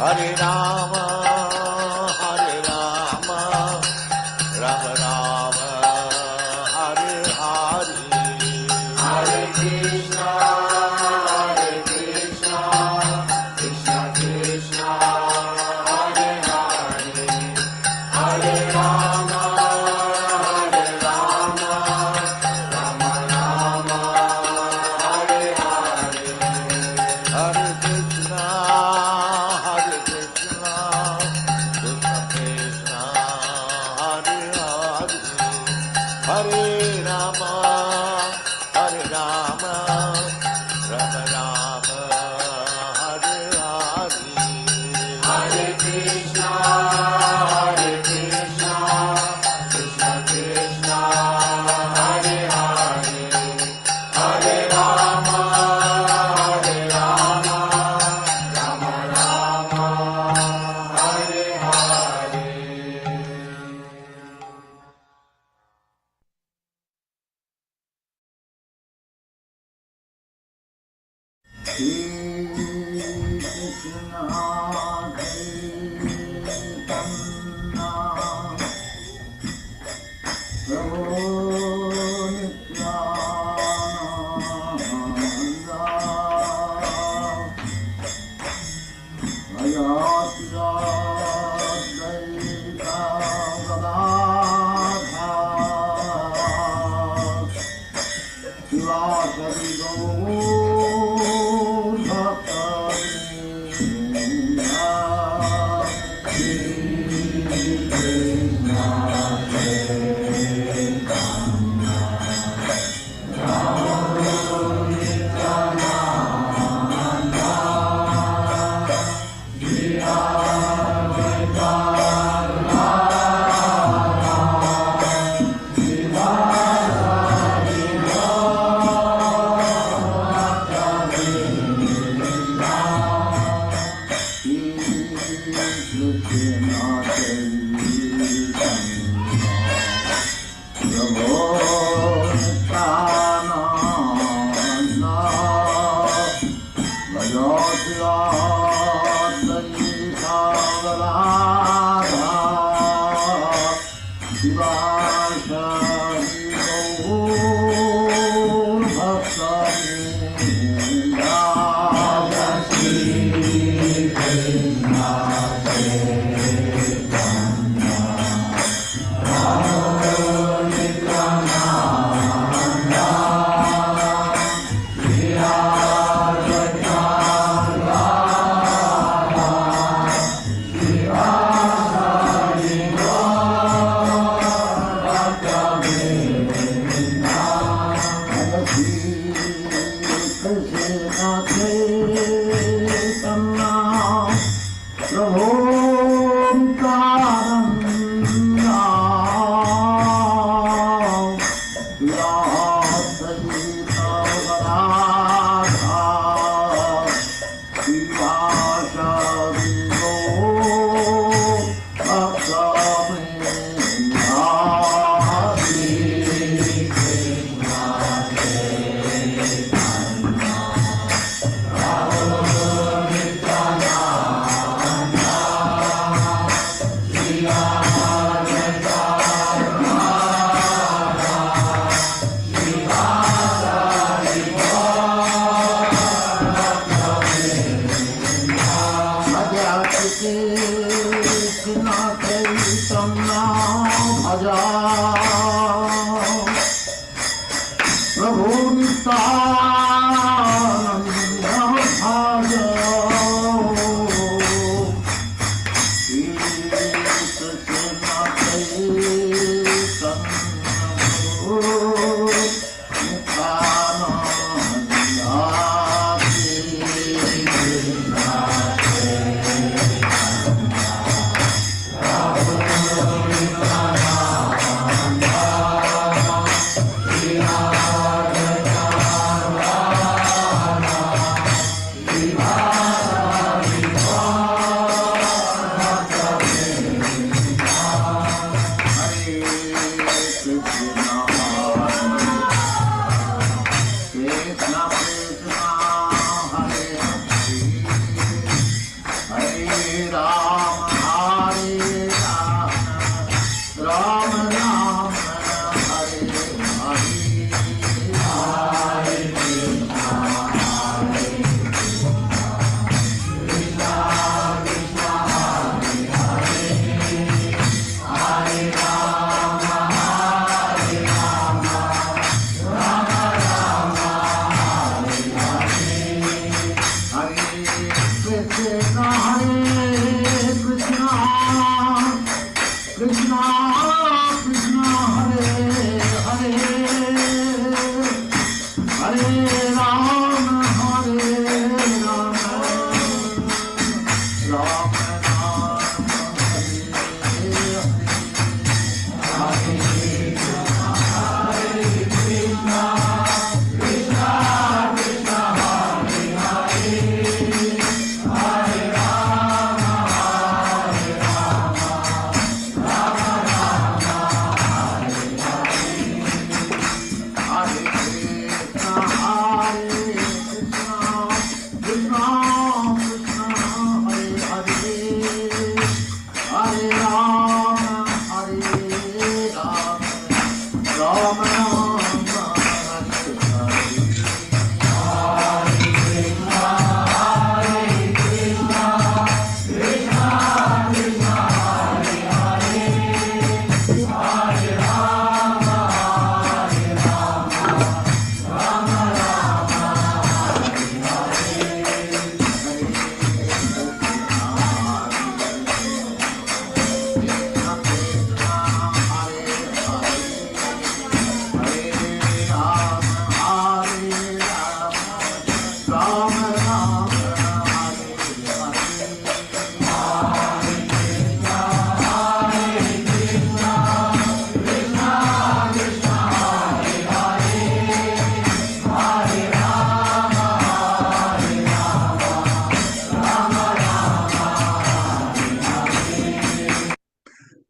Hare Rama, Rama Rama, Hare Hare, Hare Krishna, Krishna Krishna, Hare Hare, Hare Rama, Rama Rama, Hare Hare, Hare Krishna, Krishna Krishna, Hare Hare, Hare Rama, Rama Rama, Hare Hare, Hare Krishna, Krishna Krishna, Hare Hare, Hare Rama, Rama Rama, Hare Hare.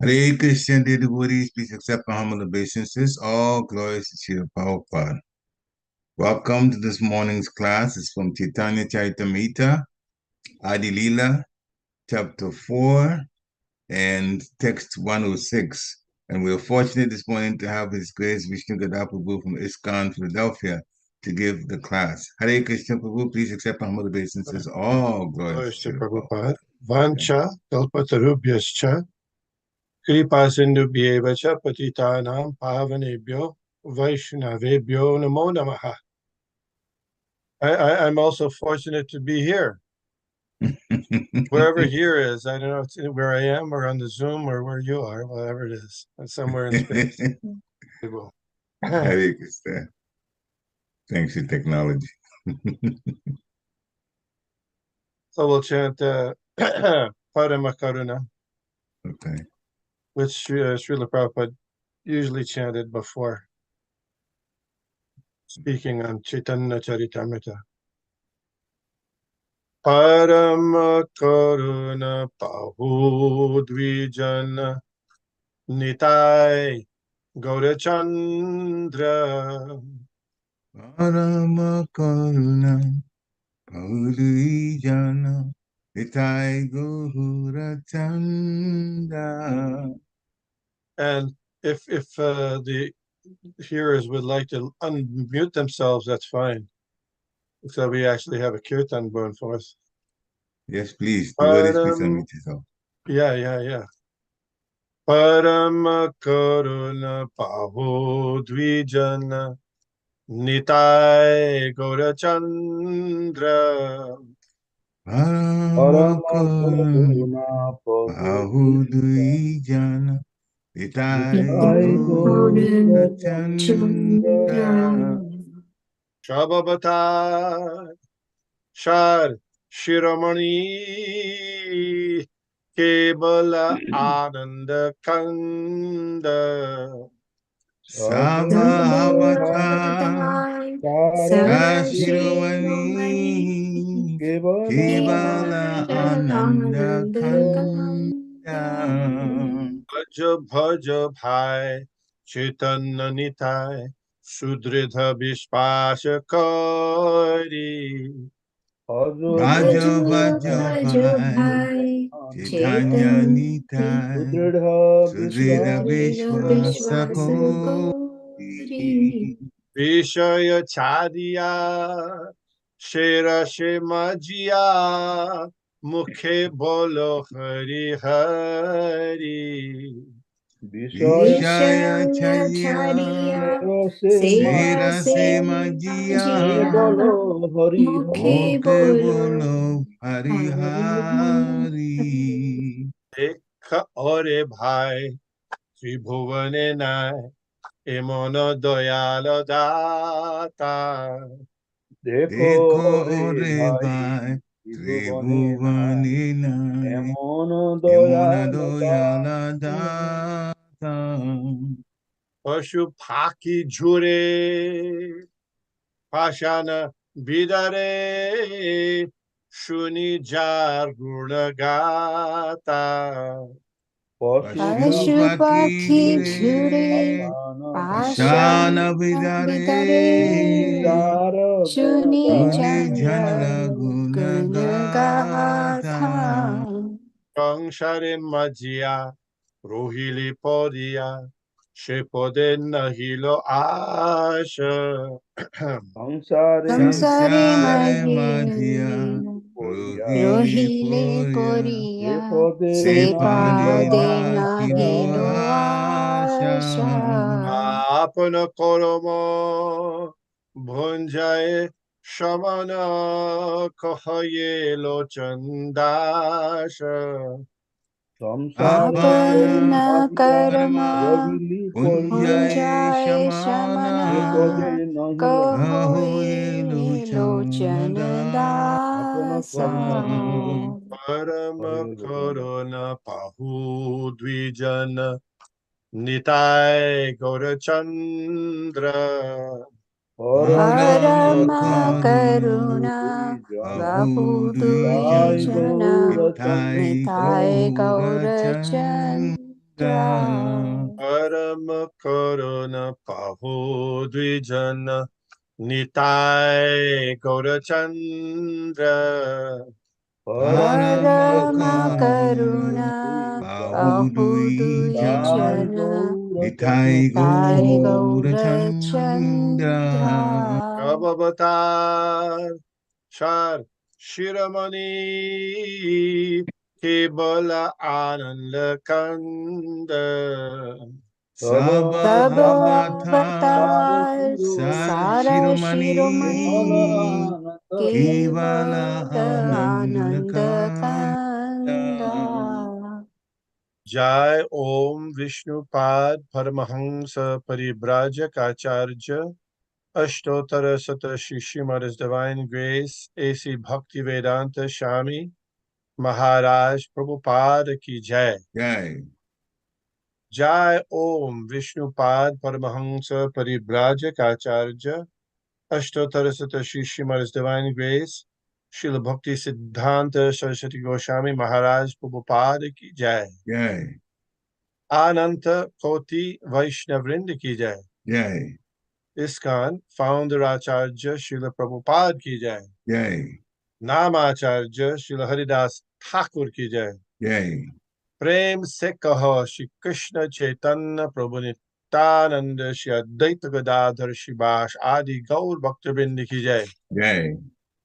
Hare Krishna, dear devotees, please accept my humble obeisances. All glories to Srila Prabhupada. Welcome to this morning's class. It's from Chaitanya Charitamrita, Adi Lila, chapter 4, and text 106. And we're fortunate this morning to have His Grace Vishnugada Prabhu from ISKCON, Philadelphia, to give the class. Hare Krishna, Prabhu, please accept my humble obeisances. All glories to Prabhupada. Vancha kalpatarubhyascha kripa sindhubhyeva cha patitanam pavanebhyo vaishnavebhyo namo namaha. I'm also fortunate to be here. Wherever here is, I don't know if it's where I am or on the Zoom or where you are, whatever it is, somewhere in space. Hare Krishna. Thanks to technology. So we'll chant Parama Karuna, Okay. which Srila Prabhupada usually chanted before speaking on Chaitanya Charitamrita. Parama Karuna Pahu Dvijana Nitai Gaurachandra Parama Karuna Paudijana Itai Gura Chanda. And if the hearers would like to unmute themselves, that's fine. So we actually have a kirtan going forth. Yes, please. Devotees, please Param, unmute yourself. yeah. Parama Karuna Paho Dvijana Nitai Gaurachandra Parama Karuna Paudijana Itai Gura Chanda. Shababata Shar Shiramani Kebala Ananda Kanda Sabhavata Shashiromani Kevala Ananda Kanda. Bhaja Bhaja Bhai Chaitanya Nitai Sudridha Vishpasha Kari Bhaja Bhaja Bhai Chaitanya Nitai Sudrida Vishwasa Kori Vishaya Chadiya Shera Shemajiya Mukhe Bolo Hari Hari Vishaya Chaya Sera Se Majiya Mukhe Bolo Hari Hari. Ekha Ore Bhai Tribhuvane Nai Emono Doyalo Data Dekho Ore Bhai ত্রিভুবনে নাই ত্রিভুবনে নাই এমন এমন দয়াল দয়াল দাতা দাতা পশু ফাঁকি ঝুরে পাষাণ বিদারে শুনি যার গুণ গাতা পশু পশু পশু পাখি পাখি ঝুড়ে ঝুড়ে পাষাণ পাষাণ পাষাণ বিদারে বিদরে যার গুণ শুনি শুনি যার ঝারা গুণ গুণ গাথা গাথা সংসারে মাজিয়া রহিলি পদিয়া সে পদে নহিল আশ সংসারে সংসারে সংসারে মাঝিয়া মাঝিয়া পড়িয়া রহিলি রহিলে পড়িয়া সে পড়িয়া পদে সে সে পাদে পাদে নাহিল নাহিল আশা আশা আপন করম ভঞ্জায় সমান কহয়ে লোচন দাস সংসারে আপন আপনা মাঝিয়া কর্মা রহিলি পড়িয়া পুঞ্জয় পুঞ্জায় সমানা সমনা সে পদে নহিল কহোয়ে কহোয়ে লোচন আপন দাসা কর্ম परम হরে বল करुणा पाहु द्विजन निताय गौरचंद्र परम পরম পরম करुणा করুণা জন বাহু দুই বহুদুইজন তাই জনা নিতাই গৌরচন্দ্র নিতায় গৌরচন্দ্র গৌরচন্দ্রা परम करुणा पाहु द्विजन निताय गौरचंद्र परम পরম পরম করুণা করুণা জন বাহু দুই তাই বাহুদুইজন জনা নিতাই গৌরচন্দ্র নিতায় গৌরচন্দ্র গৌরচন্দ্রা अवतार चार शिरोमणि केवल आनंद कंद সব সব सब অবতার তার अवतार সার सारा শিরোমণি কেবল शिरोमणि আনন্দ কেবল केवल আনন্দ आनंद कंदा जय ओम विष्णुपाद परमहंस परिव्राजकाचार्य अष्टोत्तर शत श्रीमद डिवाइन ग्रेस एसी भक्ति वेदांत स्वामी महाराज प्रभुपाद की जय। জয় जय ओम विष्णुपाद परमहंस परिव्राजकाचार्य अष्टोत्तर शत श्रीमद डिवाइन ग्रेस शिल भक्ति सिद्धांत सरस्वती गोस्वामी महाराज प्रभुपाद की जय। জয় अनंत कोटि वैष्णववृंद की जय। জয় इस्कॉन फाउंडर आचार्य शिल प्रभुपाद की जय। জয় नामाचार्य शिल हरिदास ठाकुर की जय। জয় प्रेम से कहो श्री कृष्ण चैतन्य प्रभु नित्यानंद श्री अद्वैत गदाधर शिवास आदि गौर भक्तवृंद की जय। জয়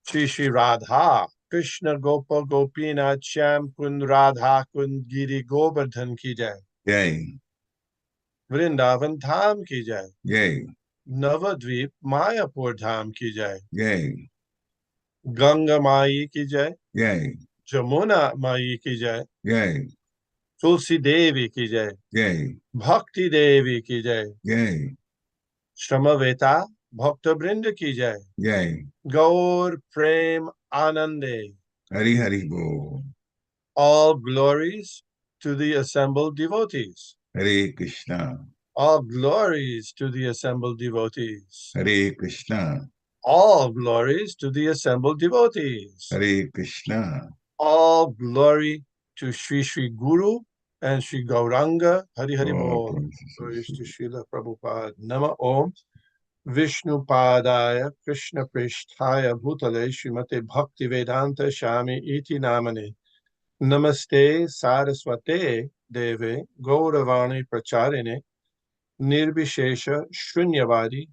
श्री श्री राधा कृष्ण गोप गोपीनाथ श्याम कुंद राधा कुंद गिरि गोवर्धन की जय। জয় वृंदावन धाम की जय। জয় नवद्वीप मायापुर धाम की जय। জয় गंगा माई की जय। জয় जमुना माई की जय। জয় तुलसी देवी की जय। জয় भक्ति देवी की जय। জয় श्रमवेता भक्त वृंद की जय। জয় गौर प्रेम आनंदे। হরি হরি बोल All glories to the assembled devotees. Hare Krishna All glories to the assembled devotees. Hare Krishna All glories to the assembled devotees. Hare Krishna All glory to Sri Sri Guru and Sri Gauranga. Hari Hari Oh, Bol. praise to Glories to Sri- Srila Prabhupada. Nama Om Vishnupadaya Krishna Pristhaya Bhutale Srimate Bhakti Vedanta Shami Iti Namane. Namaste Saraswate Deve Gauravani Pracharine Nirbishesha Shunyavadi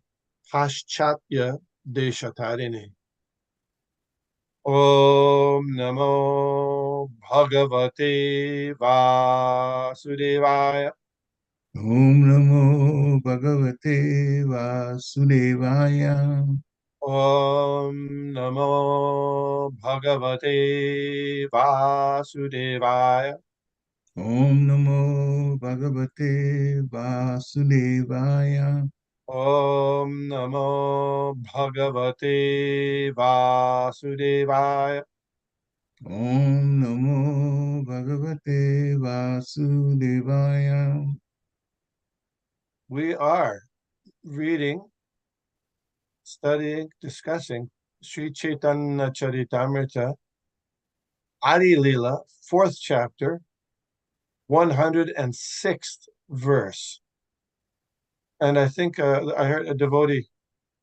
Paschatya Deshatarine. Om Namo Bhagavate Vasudevaya. ओम नमो भगवते वासुदेवाय Om Namo Bhagavate Vasudevaya. ओम नमो भगवते वासुदेवाय Om Namo Bhagavate Vasudevaya. Om Namo Bhagavate Vasudevaya. We are reading, studying, discussing Sri Chaitanya Charitamrita, Adi Lila, 4th chapter, 106th verse. And I think I heard a devotee,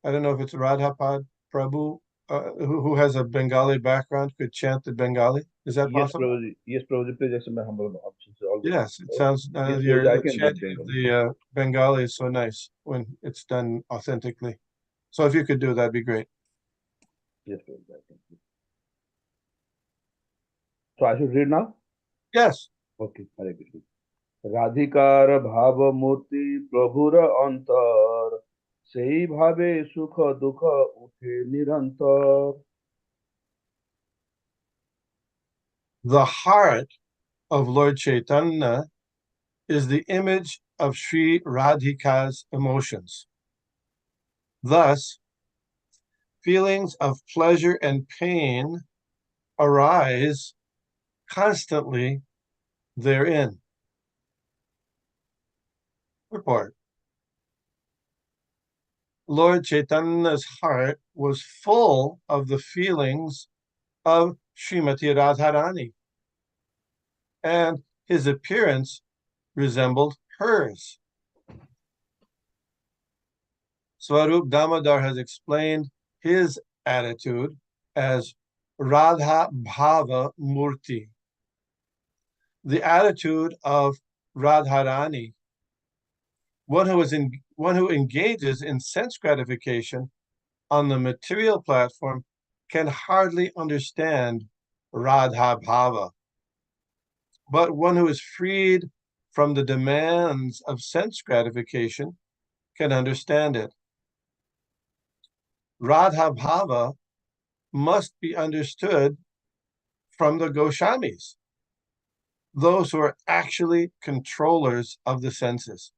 I don't know if it's Radhapad Prabhu, who has a Bengali background, could chant the Bengali. Is that Yes, possible? Prabhuji. Yes, Prabhuji. Please accept my humble options. Yes, it sounds, Yes, your Prabhuji, I can read chanting of Bengali. the Bengali is so nice when it's done authentically. So if you could do, that'd be great. Yes, Prabhuji, I can. So I should read now? Yes. Okay, Hare Krishna. রাধিকার ভাবমূর্তি প্রভুর অন্তর সেই ভাবে সুখ দুঃখ উঠে নিরন্তর The heart of Lord Chaitanya is the image of Sri Radhika's emotions. Thus, feelings of pleasure and pain arise constantly therein. Report. Lord Chaitanya's heart was full of the feelings of Srimati Radharani, and his appearance resembled hers. Swarup Damodar has explained his attitude as Radha Bhava Murti, the attitude of Radharani. One who engages in sense gratification on the material platform can hardly understand Radha Bhava. But one who is freed from the demands of sense gratification can understand it. Radha Bhava must be understood from the Goswamis, those who are actually controllers of the senses.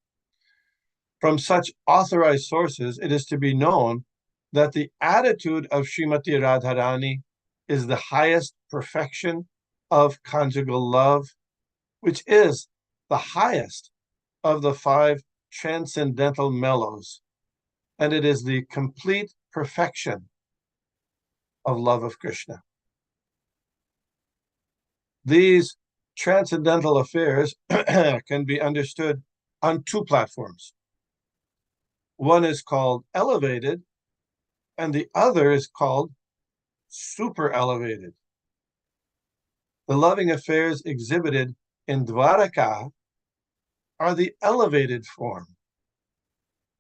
From such authorized sources, it is to be known that the attitude of Srimati Radharani is the highest perfection of conjugal love, which is the highest of the 5 transcendental mellows, and it is the complete perfection of love of Krishna. These transcendental affairs can be understood on 2 platforms. One is called elevated, and the other is called super elevated. The loving affairs exhibited in Dwaraka are the elevated form.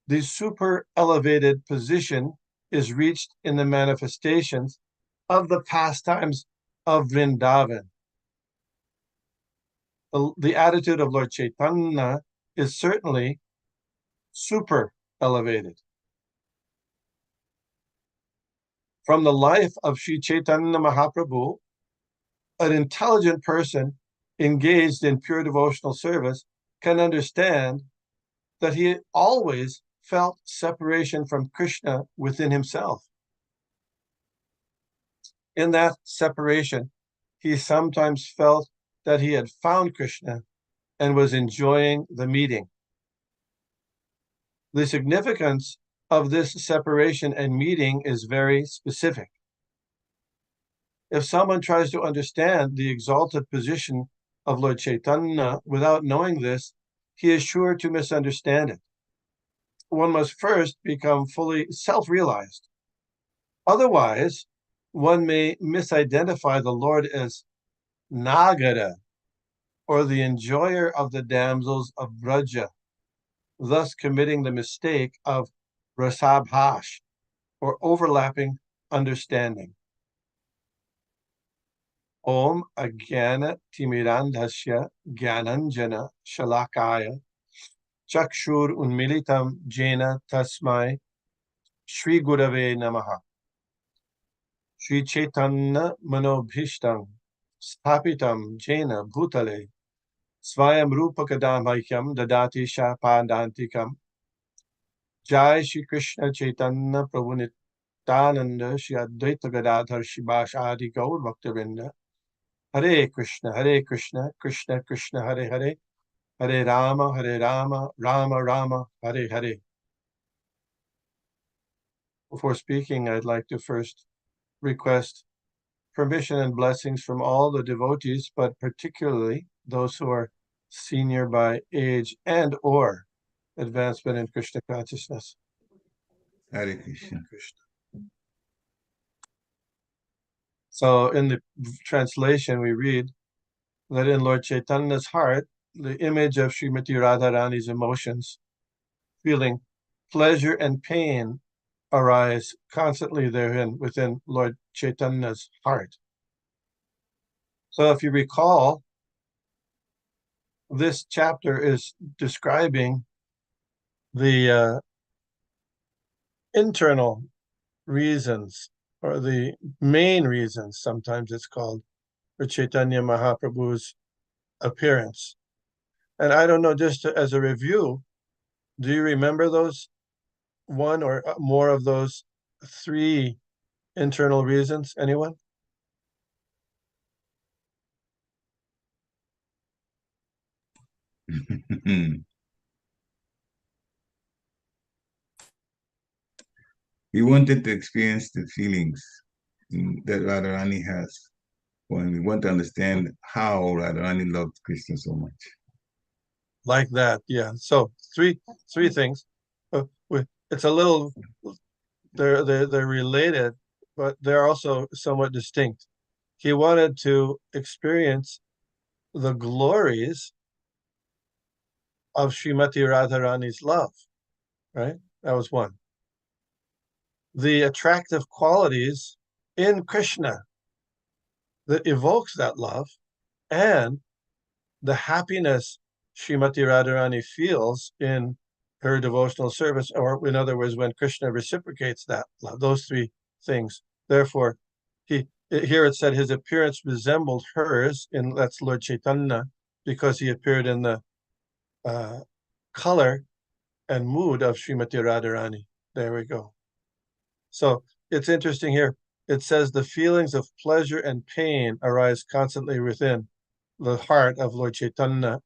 The super elevated position is reached in the manifestations of the pastimes of Vrindavan. The attitude of Lord Chaitanya is certainly super elevated. From the life of Sri Chaitanya Mahaprabhu, an intelligent person engaged in pure devotional service can understand that he always felt separation from Krishna within himself. In that separation, he sometimes felt that he had found Krishna and was enjoying the meeting. The significance of this separation and meeting is very specific. If someone tries to understand the exalted position of Lord Chaitanya without knowing this, he is sure to misunderstand it. One must first become fully self-realized. Otherwise, one may misidentify the Lord as Nagara, or the enjoyer of the damsels of Vraja, thus committing the mistake of rasabhash, or overlapping understanding. Om Ajnana Timirandhasya Gyananjana Shalakaya Chakshur Unmilitam Jena Tasmai Shri Gurave Namaha. Shri Chaitanya Manobhishtam Sthapitam Jena Bhutale Svayam Rupakadamaikyam Dadati Shapadantikam. Jai Shri Krishna Chaitanya Prabhu Nityananda Shri Advaita Gadadhar Shivash Adi Gaur Bhaktavinda Hare Krishna, Krishna Krishna, Hare Hare, Hare Rama, Rama Rama, Hare Hare. Before speaking, I'd like to first request permission and blessings from all the devotees, but particularly those who are senior by age and or advancement in Krishna consciousness. Hare Krishna. So in the translation, we read that in Lord Chaitanya's heart, the image of Srimati Radharani's emotions, feeling pleasure and pain, arise constantly therein within Lord Chaitanya's heart. So if you recall, this chapter is describing the internal reasons, or the main reasons, sometimes it's called, for Chaitanya Mahaprabhu's appearance. And I don't know, just as a review, do you remember those one or more of those three internal reasons? Anyone? We wanted to experience the feelings that Radharani has. When we want to understand how Radharani loved Krishna so much. Like that, yeah. So three things. It's a little, they're related, but they're also somewhat distinct. He wanted to experience the glories of Srimati Radharani's love, right? That was one. The attractive qualities in Krishna that evokes that love, and the happiness Srimati Radharani feels in her devotional service, or in other words, when Krishna reciprocates that love, those three things. Therefore, here it said his appearance resembled hers, that's Lord Chaitanya, because he appeared in the color and mood of Srimati Radharani. There we go. So it's interesting here. It says the feelings of pleasure and pain arise constantly within the heart of Lord Chaitanya,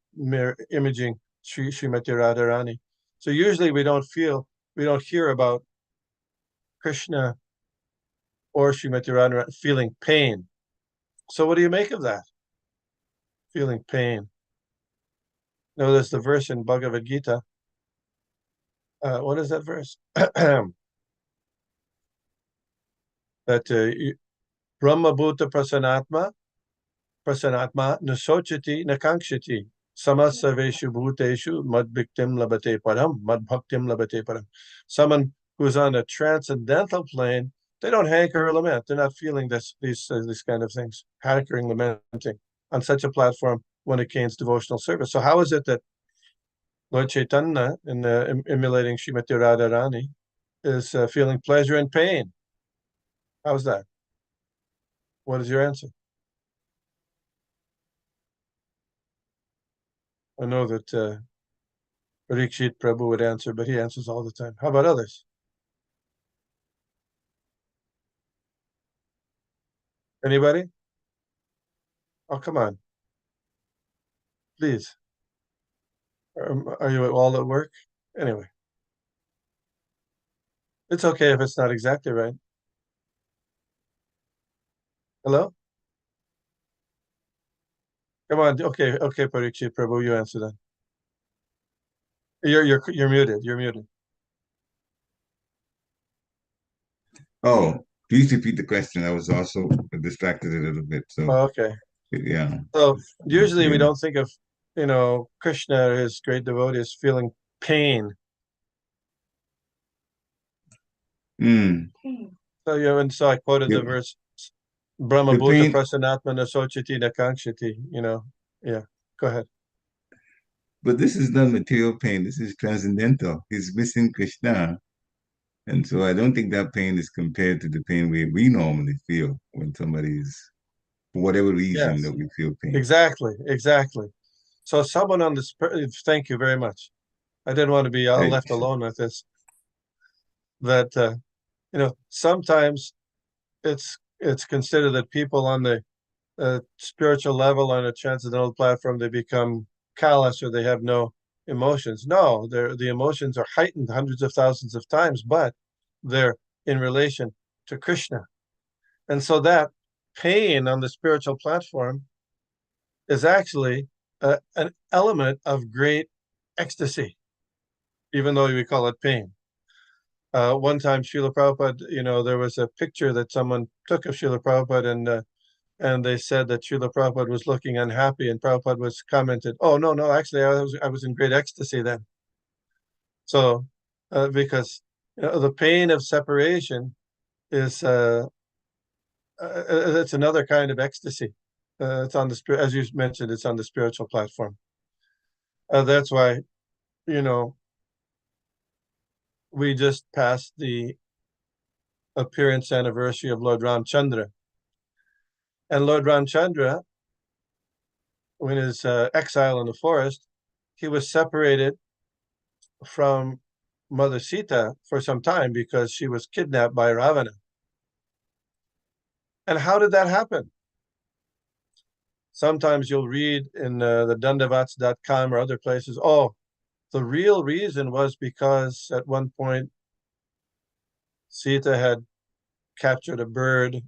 imaging Srimati Radharani. So usually we don't hear about Krishna or Srimati Radharani feeling pain. So what do you make of that? Feeling pain. Notice the verse in Bhagavad Gita. What is that verse? That Brahma Bhuta Prasanatma Nasochati Nakankshati Samasaveshu Bhuteshu Madbhiktim Labate Param Madbhaktim Labate Param. Someone who's on a transcendental plane, they don't hanker or lament. They're not feeling these kind of things, hankering, lamenting on such a platform when it comes devotional service. So how is it that Lord Chaitanya, in emulating Srimati Radharani, is feeling pleasure and pain? How's that? What is your answer? I know that Parikshit Prabhu would answer, but he answers all the time. How about others? Anybody? Oh, come on. Please. Are you all at work? Anyway. It's okay if it's not exactly right. Hello? Come on. Okay, Parikshit Prabhu, you answer that. You're muted. You're muted. Oh, please repeat the question. I was also distracted a little bit. So Okay. yeah. So usually we Yeah. don't think of, Krishna, his great devotees, feeling pain. Mm. So and so I quoted the Yeah. verse, Brahma The Bhuta pain, Prasanatma Nasochati Nakankshati, Yeah. Go ahead. but this is not material pain. This is transcendental. He's missing Krishna. And so I don't think that pain is compared to the pain we normally feel when somebody's, for whatever reason, Yes. that we feel pain. Exactly. So someone on this, thank you very much. I didn't want to be Right. left alone with this. That sometimes it's considered that people on the spiritual level on a transcendental platform, they become callous or they have no emotions. No, the emotions are heightened hundreds of thousands of times, but they're in relation to Krishna. And so that pain on the spiritual platform is actually an element of great ecstasy, even though we call it pain. One time, Srila Prabhupada, there was a picture that someone took of Srila Prabhupada, and they said that Srila Prabhupada was looking unhappy, and Prabhupada was commented, "Oh no, actually, I was in great ecstasy then." So, because the pain of separation is it's another kind of ecstasy. It's on the spirit, as you mentioned, it's on the spiritual platform. That's why, you know, we just passed the appearance anniversary of Lord Ramchandra. And Lord Ramchandra, when his exile in the forest, he was separated from Mother Sita for some time because she was kidnapped by Ravana. And how did that happen? Sometimes you'll read in the Dandavats.com or other places, oh, the real reason was because at one point Sita had captured a bird,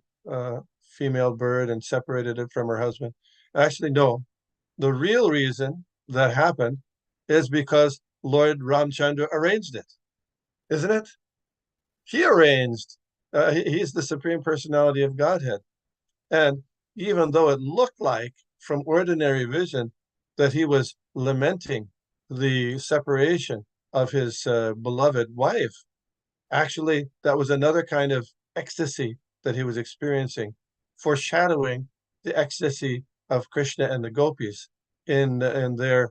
female bird, and separated it from her husband. Actually, no. The real reason that happened is because Lord Ramchandra arranged it, isn't it? He arranged. He's the Supreme Personality of Godhead. And even though it looked like, from ordinary vision, that he was lamenting the separation of his beloved wife, actually, that was another kind of ecstasy that he was experiencing, foreshadowing the ecstasy of Krishna and the gopis in their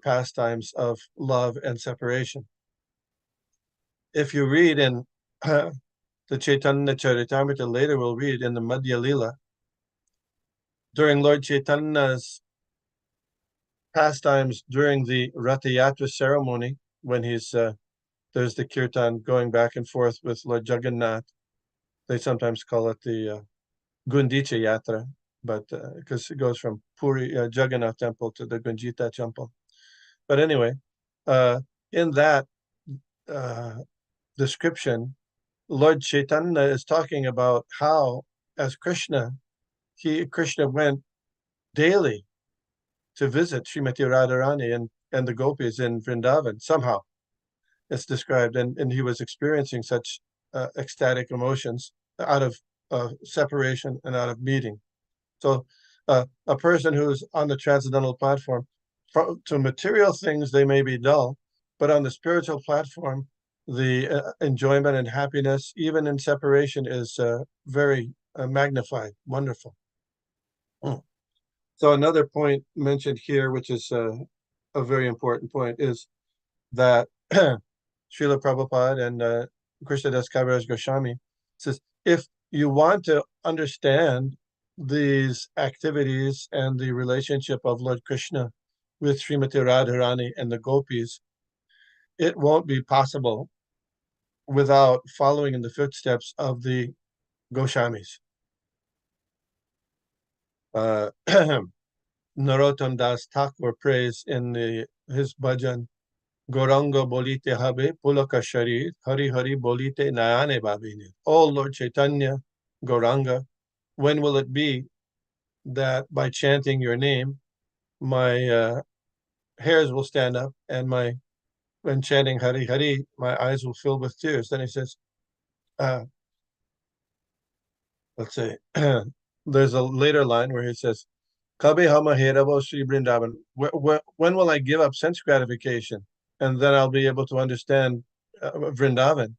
pastimes of love and separation. If you read in the Chaitanya Charitamrita, later we'll read in the Madhya Lila, during Lord Chaitanya's pastimes during the Ratha Yatra ceremony, when there's the kirtan going back and forth with Lord Jagannath. They sometimes call it the Gundicha Yatra, but because it goes from Puri Jagannath temple to the Gunjita temple. But anyway, in that description, Lord Chaitanya is talking about how, as Krishna went daily to visit Srimati Radharani and the gopis in Vrindavan. Somehow it's described, and he was experiencing such ecstatic emotions out of separation and out of meeting. So a person who's on the transcendental platform, to material things, they may be dull, but on the spiritual platform, the enjoyment and happiness, even in separation, is very magnified, wonderful. So another point mentioned here, which is a very important point, is that Srila Prabhupada and Krishnadas Kaviraj Goswami says, if you want to understand these activities and the relationship of Lord Krishna with Srimati Radharani and the gopis, it won't be possible without following in the footsteps of the Goswamis. Narottam Das Thakur prays in his bhajan, Gauranga bolite habe pulaka sharir, Hari Hari bolite nayane babine. Oh Lord Chaitanya, Gauranga, when will it be that by chanting your name, my hairs will stand up, and when chanting Hari Hari, my eyes will fill with tears? Then he says, let's say, there's a later line where he says, Kabe hama heravo Sri Vrindavan. When will I give up sense gratification? And then I'll be able to understand Vrindavan.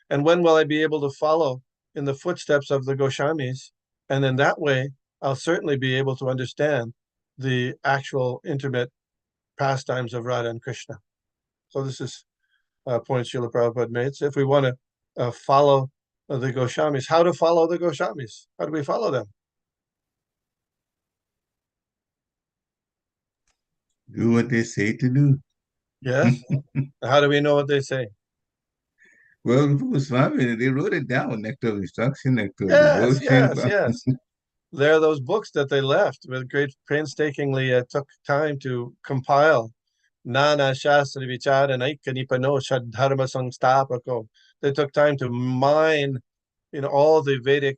And when will I be able to follow in the footsteps of the Goswamis? And in that way, I'll certainly be able to understand the actual intimate pastimes of Radha and Krishna. So this is a point Srila Prabhupada made. So if we want to follow the Goswamis, how to follow the Goswamis? How do we follow them? Do what they say to do. Yes. How do we know what they say? Well, the Goswami, they wrote it down, nectar of instruction, nectar of Yes, devotion. yes, yes. there are those books that they left with great painstakingly took time to compile. Nana Shastra Vichara Naika Nipano Shadharma Sangstapako. They took time to mine, all the Vedic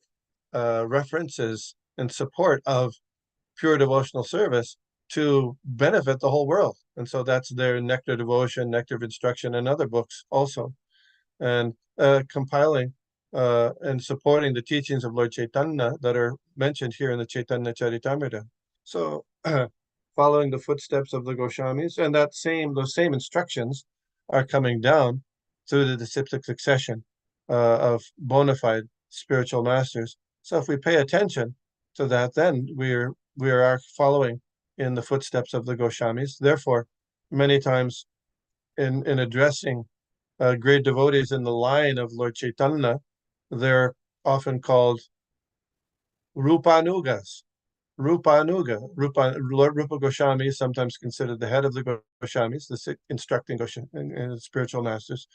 references in support of pure devotional service to benefit the whole world. And so that's their Nectar Devotion, Nectar of Instruction, and other books also. And compiling and supporting the teachings of Lord Chaitanya that are mentioned here in the Chaitanya Charitamrita. So following the footsteps of the Goswamis, and those same instructions are coming down through the disciplic succession of bona fide spiritual masters. So if we pay attention to that, then we are following in the footsteps of the Goswamis. Therefore, many times in addressing great devotees in the line of Lord Chaitanya, they're often called Rupanugas. Lord Rupa Goswami is sometimes considered the head of the Goswamis, the instructing and spiritual masters.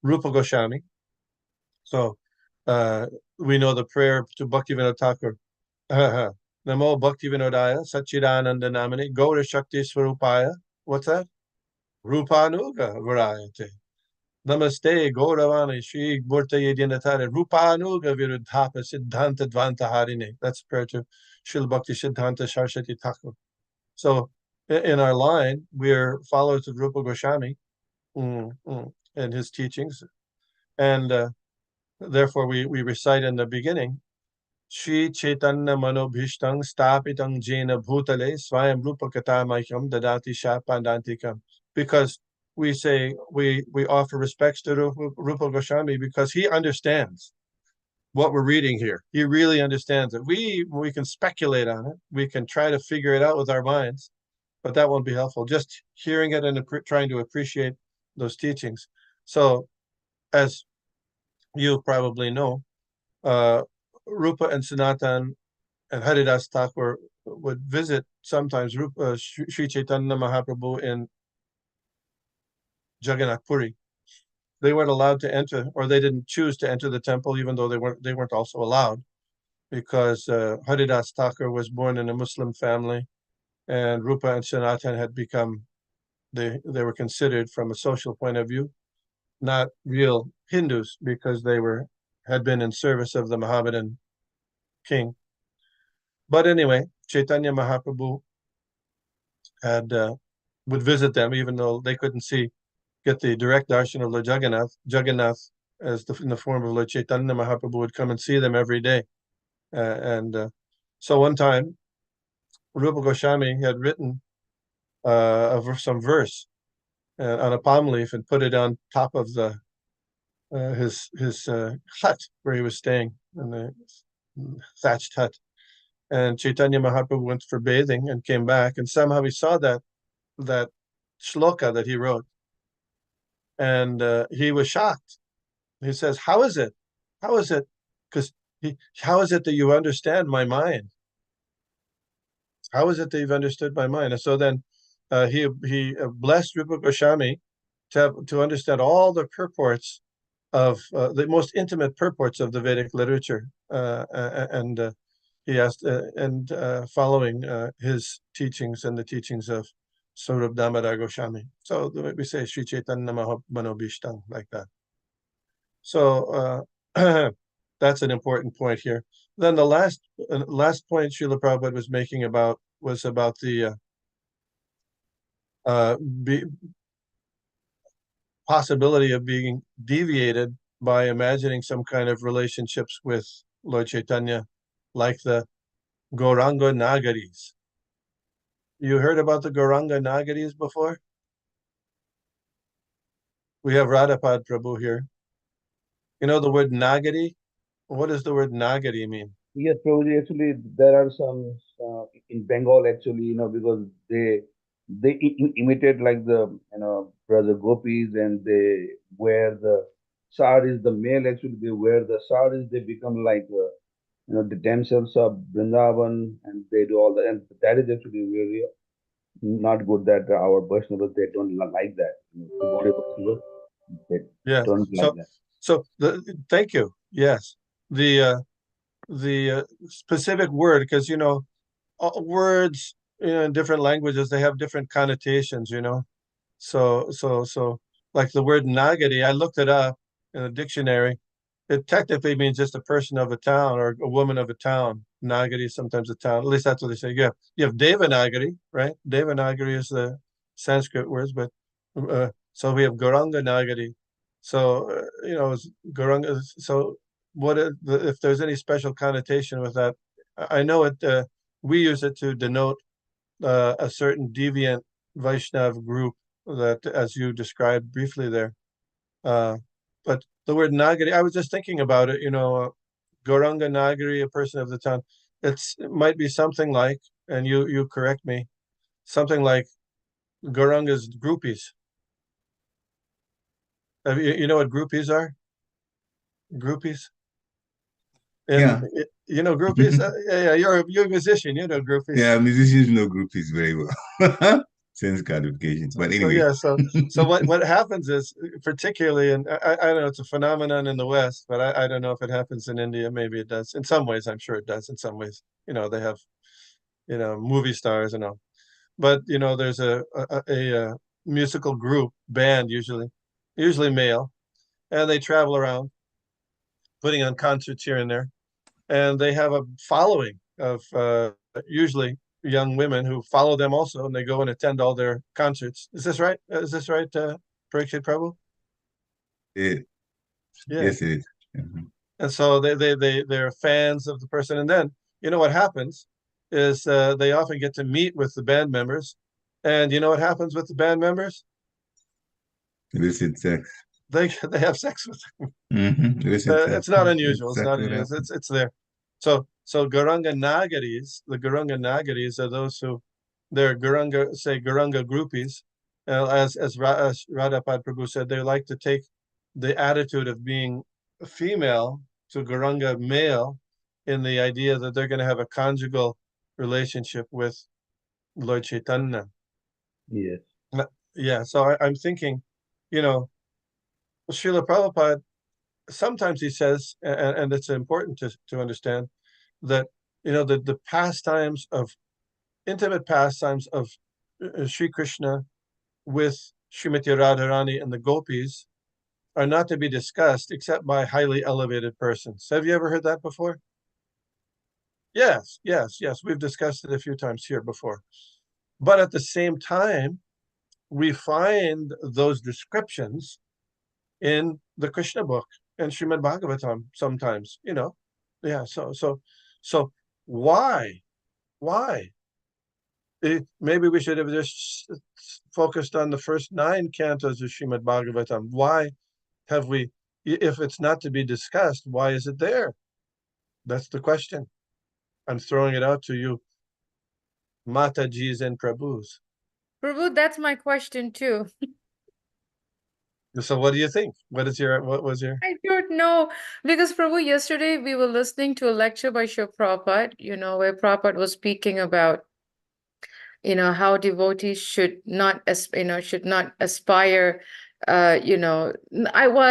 Rupa Goswami. So we know the prayer to Bhaktivinoda Thakur. Namo Bhaktivinodaya Satchidananda Namani Gaura Shakti Swarupaya. What's that? Rupanuga Varayate. Namaste Gauravani Shri Murta Yedinatare Rupanuga Viruddhapa Siddhanta Dvanta Harine. That's prayer to Srila Bhakti Siddhanta Saraswati Thakur. So in our line, we're followers of Rupa Goswami and his teachings. And therefore we recite in the beginning, Shri Chaitanya Manobhishtang Stapitang Jena Bhutale Swayam Rupa Kata Mahyam Dadati Shapandantikam. Because we say we offer respects to Rupa Goswami because he understands what we're reading here. He really understands it. We can speculate on it. We can try to figure it out with our minds, but that won't be helpful. Just hearing it and trying to appreciate those teachings. So, as you probably know, Rupa and Sanatan and Haridas Thakur would visit sometimes Sri Chaitanya Mahaprabhu in Jagannath Puri. They weren't allowed to enter, or they didn't choose to enter the temple, even though they weren't also allowed, because Haridas Thakur was born in a Muslim family, and Rupa and Sanatan had become they were considered from a social point of view not real Hindus because they had been in service of the Mohammedan king. But anyway, Chaitanya Mahaprabhu would visit them, even though they couldn't get the direct darshan of Lord Jagannath. Jagannath, in the form of Lord Chaitanya Mahaprabhu, would come and see them every day. So one time, Rupa Goswami had written some verse on a palm leaf and put it on top of his hut where he was staying, in the thatched hut. And Chaitanya Mahaprabhu went for bathing and came back, and somehow he saw that shloka that he wrote, and he was shocked. He says, "How is it? How is it? How is it that you understand my mind? How is it that you've understood my mind?" And so then he blessed Rupa Goswami to understand all the purports of the most intimate purports of the Vedic literature, and he asked, following his teachings and the teachings of Saurabh Damodar Goswami. So we say Sri Chaitanya Manobhishtang, like that. So that's an important point here. Then the last point Srila Prabhupada was making was about the possibility of being deviated by imagining some kind of relationships with Lord Chaitanya, like the Gauranga Nagaris. You heard about the Gauranga Nagaris before? We have Radhapad Prabhu here. You know the word Nagari? What does the word Nagari mean? Yes, Prabhuji, actually, there are some in Bengal, actually, because they imitate like the, brother gopis, and they wear the saris, the male, actually, they wear the saris, they become like, the damsels of Vrindavan, and they do all that, and that is actually really not good that our Vaishnavas, they don't like that. They Yes. don't like that. So thank you. Yes. The the specific word, because words in different languages, they have different connotations. So like the word Nagari, I looked it up in a dictionary. It technically means just a person of a town or a woman of a town. Nagari is sometimes a town. At least that's what they say. You have Devanagari, right? Devanagari is the Sanskrit words, but so we have Gauranga Nagari. So Gauranga. So if there's any special connotation with that? I know it. We use it to denote a certain deviant Vaishnav group that, as you described briefly there. But the word Nagari, I was just thinking about it, Gauranga Nagari, a person of the town. It might be something like, and you correct me, something like Gauranga's groupies. You know what groupies are? Groupies? And Yeah. groupies? Yeah, you're a musician, you know groupies. Yeah, musicians know groupies very well. Sense clarifications. But So anyway. yeah, so what happens is, particularly, and I don't know, it's a phenomenon in the West, but I don't know if it happens in India. Maybe it does. In some ways, I'm sure it does. In some ways, they have movie stars and all. But there's a musical group band, usually male, and they travel around putting on concerts here and there, and they have a following of usually young women who follow them also, and they go and attend all their concerts. Is this right? Parikshit Prabhu? It, Yeah. yes, it is. Mhm. And so they're fans of the person, and then what happens is they often get to meet with the band members, and you know what happens with the band members? Illicit sex. They have sex with them. Illicit sex. It's not That's unusual. It's not exactly what unusual. happened. It's there. So Garanga Nagaris, the Garanga Nagaris are those who they're Garanga groupies. As Radhapad Prabhu said, they like to take the attitude of being a female to Garanga male in the idea that they're going to have a conjugal relationship with Lord Chaitanya. Yes. Yeah, so I'm thinking, you know, Srila Prabhupada, sometimes he says, and it's important to understand that, the pastimes of intimate pastimes of Sri Krishna with Srimati Radharani and the gopis are not to be discussed except by highly elevated persons. Have you ever heard that before? Yes. We've discussed it a few times here before. But at the same time, we find those descriptions in the Krishna book and Srimad Bhagavatam sometimes, Yeah, so why? Why? Maybe we should have just focused on the first 9 cantos of Srimad Bhagavatam. Why have we, if it's not to be discussed, why is it there? That's the question. I'm throwing it out to you, Matajis and Prabhus. Prabhu, that's my question too. So what do you think? What was your? I don't know. Because Prabhu, yesterday we were listening to a lecture by Srila Prabhupada, where Prabhupada was speaking about, how devotees should not aspire, I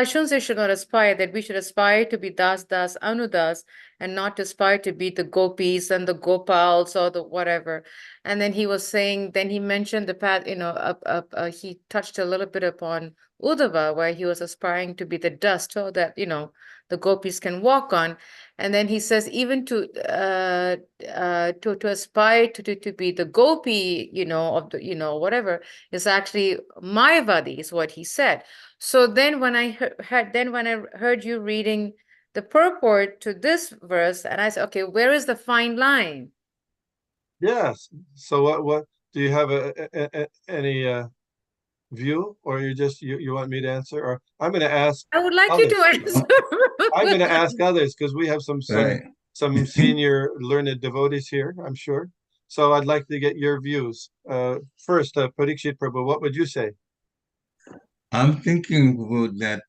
shouldn't say should not aspire, that we should aspire to be Das, Anudas, and not aspire to be the gopis and the gopals or the whatever. And then he was saying, then he mentioned the path, he touched a little bit upon Uddhava, where he was aspiring to be the dust, so that, the gopis can walk on. And then he says, even to aspire to be the gopi, of the, whatever, is actually Mayavadi, is what he said. So then when I heard you reading the purport to this verse, and I said, okay, where is the fine line? Yes. So what do you have any view, or you want me to answer, or I'm going to ask I would like you others. to answer. I'm going to ask others because we have Right. some senior learned devotees here, I'm sure. So I'd like to get your views. First, Parikshit Prabhu, what would you say? I'm thinking about that.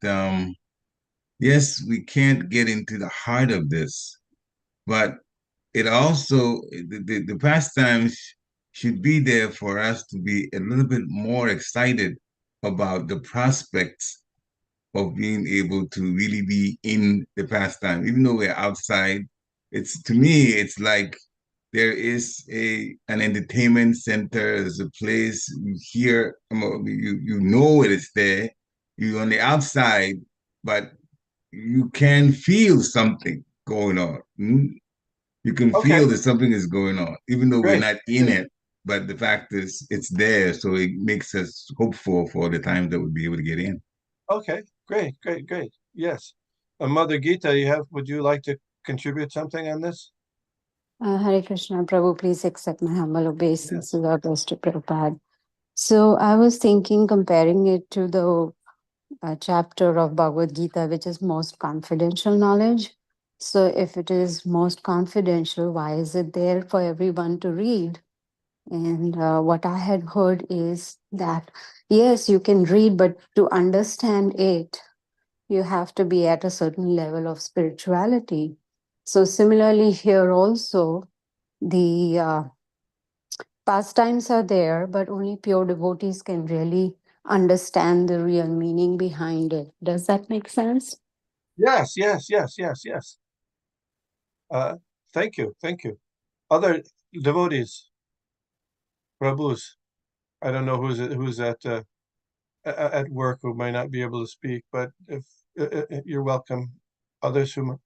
Yes, we can't get into the heart of this, but it also, the pastimes should be there for us to be a little bit more excited about the prospects of being able to really be in the pastime, even though we're outside It's to me, it's like there is an entertainment center. There's a place you hear, you know it is there. You on the outside, but you can feel something going on. You can Okay, feel that something is going on, even though we're great. not in it. But the fact is, it's there, so it makes us hopeful for the time that we'll be able to get in. Okay, great. Yes. Mother Gita, would you like to contribute something on this? Hare Krishna, Prabhu, please accept my humble obeisance Yes. to our best to Prabhupada. So I was thinking, comparing it to the chapter of Bhagavad Gita, which is most confidential knowledge. So if it is most confidential, why is it there for everyone to read? And what I had heard is that, yes, you can read, but to understand it, you have to be at a certain level of spirituality. So similarly here also, the pastimes are there, but only pure devotees can really understand the real meaning behind it. Does that make sense? Yes. Thank you. Other devotees, Prabhus. I don't know who's at work who might not be able to speak, but if you're welcome. Others who,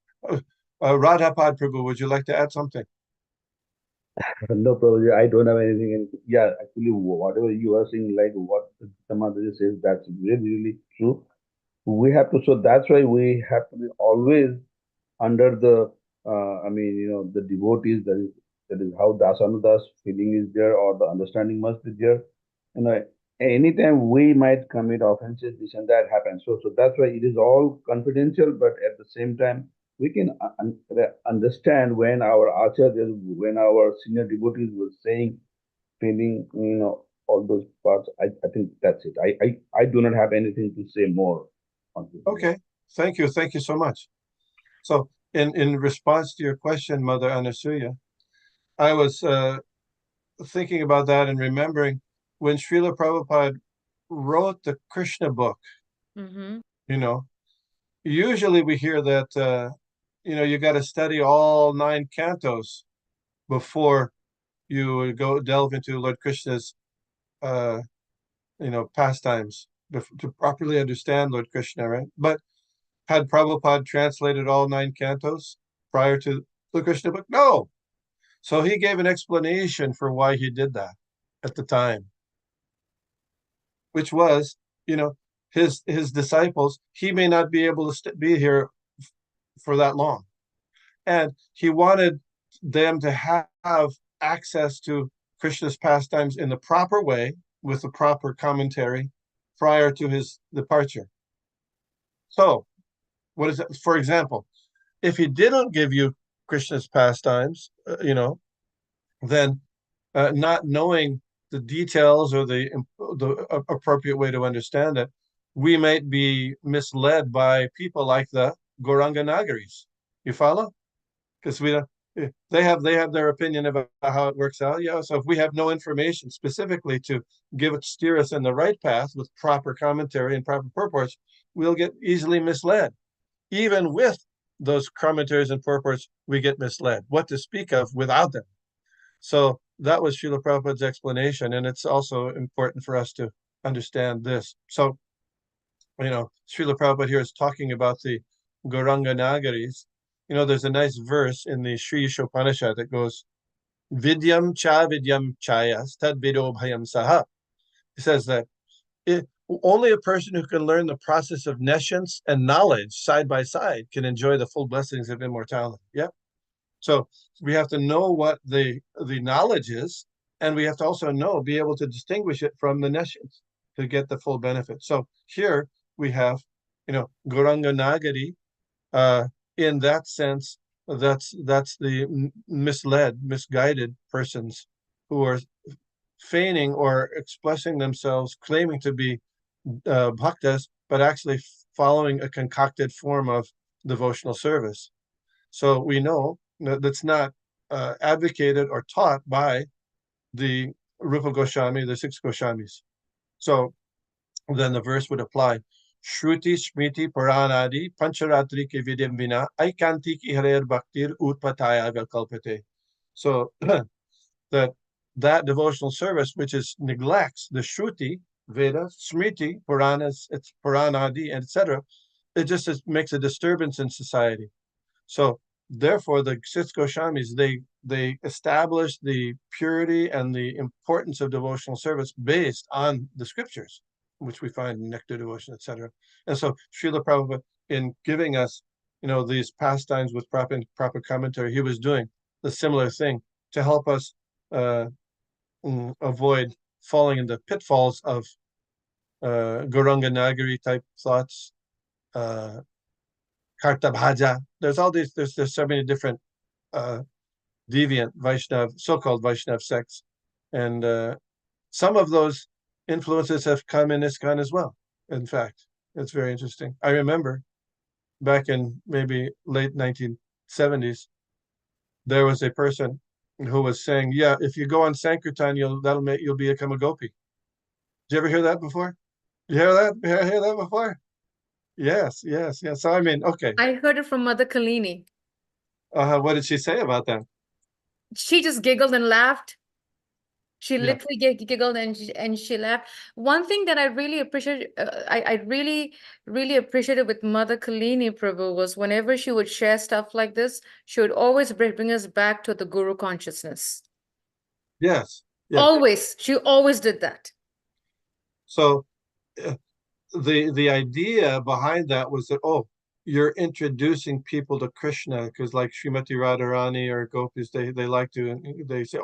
Radhapad Prabhu, would you like to add something? No problem. I don't have anything. Yeah, actually, whatever you are saying, like what Samadhi says, that's really true. We have to, so that's why we have to be always under the, the devotees. That is how Dasanudas feeling is there, or the understanding must be there. You know, anytime we might commit offenses, this and that happens. So that's why it is all confidential, but at the same time, we can understand when our acharyas, when our senior devotees were saying, feeling, all those parts. I think that's it. I do not have anything to say more on this. Okay, thank you so much. So in response to your question, Mother Anasuya, I was thinking about that and remembering when Srila Prabhupada wrote the Krishna book. Mm-hmm. Usually we hear that you got to study all 9 cantos before you go delve into Lord Krishna's pastimes to properly understand Lord Krishna, right? But had Prabhupada translated all 9 cantos prior to the Krishna book? No. So he gave an explanation for why he did that at the time, which was, his disciples, he may not be able to be here for that long. And he wanted them to have access to Krishna's pastimes in the proper way with the proper commentary prior to his departure. So, what is it? For example, if he didn't give you Krishna's pastimes, then not knowing the details or the appropriate way to understand it, we might be misled by people like the Gauranga Nagaris. You follow? Because they have their opinion about how it works out. Yeah. So if we have no information specifically to steer us in the right path with proper commentary and proper purports, we'll get easily misled. Even with those commentaries and purports, we get misled. What to speak of without them? So that was Srila Prabhupada's explanation, and it's also important for us to understand this. So, Srila Prabhupada here is talking about the Gauranga Nagaris. There's a nice verse in the Sri Ishopanishad that goes, Vidyam cha vidyam chayas tad vido bhayam saha. It says that only a person who can learn the process of nescience and knowledge side by side can enjoy the full blessings of immortality. Yep. So we have to know what the knowledge is, and we have to also be able to distinguish it from the nescience to get the full benefit. So here we have, Gauranga Nagari. In that sense, that's the misled, misguided persons who are feigning or expressing themselves, claiming to be bhaktas, but actually following a concocted form of devotional service. So we know that's not advocated or taught by the Rupa Goswami, the 6 Goswamis. So then the verse would apply. Shruti, Smriti, Puranadi, Pancharatri ke vidim vina, Aikantik ihrer bhaktir utpataya kalpate. So that devotional service, which is neglects the Shruti, Veda, Smriti, Puranas, it's Puranadi, etc., it just makes a disturbance in society. So therefore, the six Goswamis, they established the purity and the importance of devotional service based on the scriptures, which we find in Nectar Devotion, etc. And so Srila Prabhupada, in giving us, these pastimes with proper commentary, he was doing the similar thing to help us avoid falling into pitfalls of Gauranga Nagari type thoughts, Karta Bhaja. There's all these. There's so many different deviant Vaishnav, so-called Vaishnav sects, and some of those influences have come in ISKCON as well. In fact, it's very interesting. I remember back in maybe late 1970s, there was a person who was saying, "Yeah, if you go on Sankirtan, you'll become a gopi." Did you ever hear that before? You hear that? Hear that before? Yes. So I mean, okay. I heard it from Mother Kalini. What did she say about that? She just giggled and laughed. She Yeah. literally giggled and she laughed. One thing that I really appreciate, I really appreciated with Mother Kalini Prabhu was whenever she would share stuff like this, she would always bring us back to the Guru consciousness. Yes. Always. She always did that. So the idea behind that was that, you're introducing people to Krishna, because like Srimati Radharani or gopis, they like to, they say,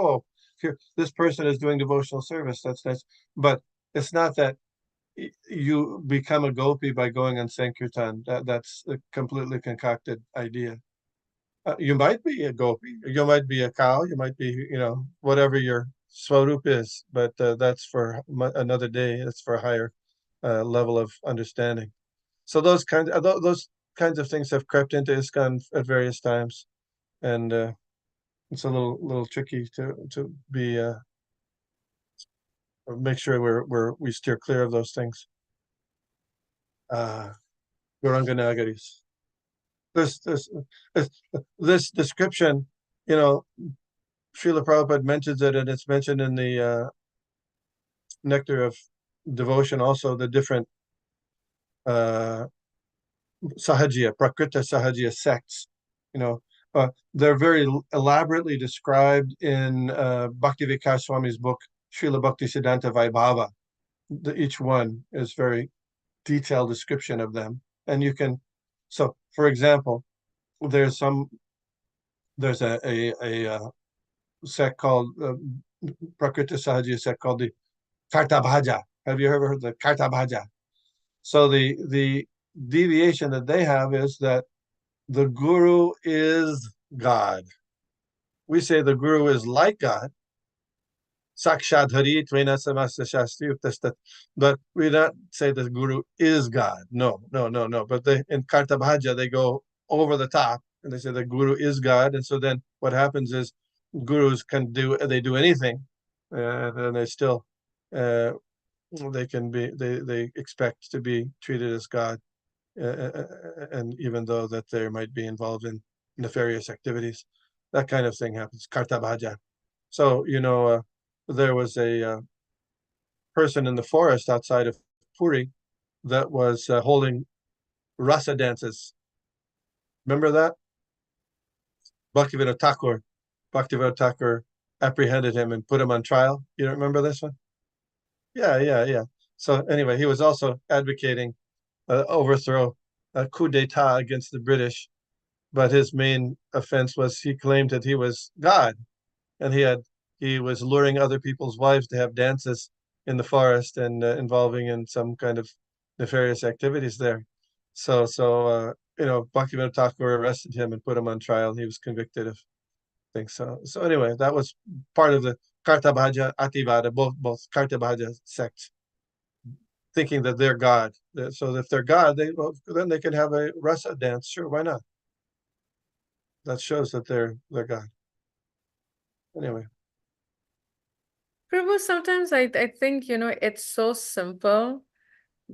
here, this person is doing devotional service, that's nice. But it's not that you become a gopi by going on Sankirtan. That's a completely concocted idea. You might be a gopi, you might be a cow, you might be, whatever your swarup is, but that's for another day. It's for a higher level of understanding. So those kinds of things have crept into ISKCON at various times, and it's a little tricky to be make sure we steer clear of those things. Gauranga Nagaris. This description, Srila Prabhupada mentions it, and it's mentioned in the Nectar of Devotion also, the different Sahajiya, Prakrita Sahajiya sects. They're very elaborately described in Bhakti Vikas Swami's book, Srila Bhakti Siddhanta Vaibhava. Each one is very detailed description of them. And you can, so for example, there's a sect called Prakrita Sahajiya sect called the Karta Bhaja. Have you ever heard the Karta Bhaja? So the deviation that they have is that the Guru is God. We say the Guru is like God. Sakshadhari Tvena Samasta Shastri Uktastat. But we don't say the Guru is God. No. But in Karta Bhaja, they go over the top and they say the Guru is God. And so then what happens is gurus do anything, and they still they expect to be treated as God, and even though that they might be involved in nefarious activities, that kind of thing happens. Karta Bhaja. So there was a person in the forest outside of Puri that was holding rasa dances. Remember that? Bhaktivinoda Thakur apprehended him and put him on trial. You don't remember this one? Yeah. So anyway, he was also advocating overthrow, a coup d'etat against the British, but his main offense was he claimed that he was God, and he was luring other people's wives to have dances in the forest and involving in some kind of nefarious activities there. So Bhaktivinoda Thakur arrested him and put him on trial. He was convicted of things. So anyway, that was part of the Karta Bhaja, Ativada, both Karta Bhaja sects, thinking that they're God. So if they're God, then they can have a rasa dance. Sure, why not? That shows that they're God. Anyway. Prabhu, sometimes I think, it's so simple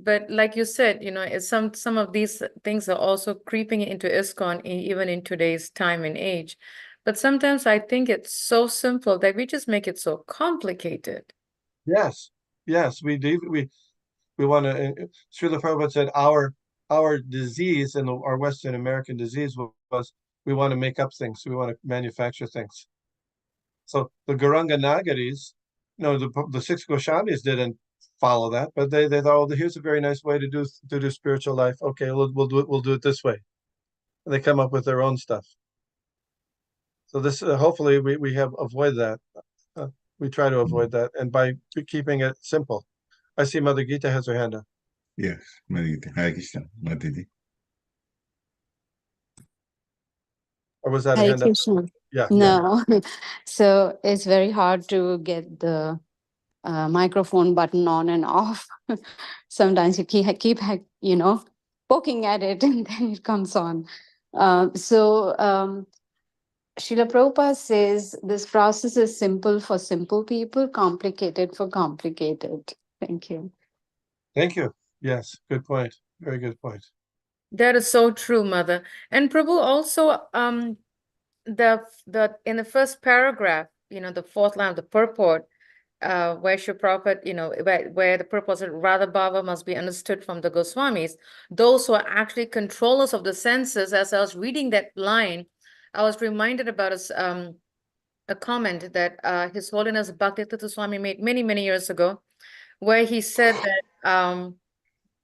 But like you said, it's some of these things are also creeping into ISKCON even in today's time and age. But sometimes I think it's so simple that we just make it so complicated. Yes, yes, we do. We want to. Srila Prabhupada said our disease and our Western American disease was we want to make up things. We want to manufacture things. So the Garanga Nagaris, the six Goswamis didn't follow that, but they thought, oh, here's a very nice way to do spiritual life. Okay, we'll do it this way. And they come up with their own stuff. So this hopefully we have avoid that. We try to avoid that, and by keeping it simple. I see Mother Gita has her hand up. Yes, Madhita. Hare Krishna, Mataji. Or was that a Hare hand up? Krishna. Yeah. No. So it's very hard to get the microphone button on and off. Sometimes you keep poking at it and then it comes on. Srila Prabhupada says this process is simple for simple people, complicated for complicated. Thank you. Thank you. Yes, good point. Very good point. That is so true, Mother. And Prabhu also, the in the first paragraph, the fourth line of the purport, where Srila Prabhupada, where the purport said, Radha Bhava must be understood from the Goswamis, those who are actually controllers of the senses. As I was reading that line, I was reminded about a comment that His Holiness Bhaktivedanta Swami made many, many years ago, where he said that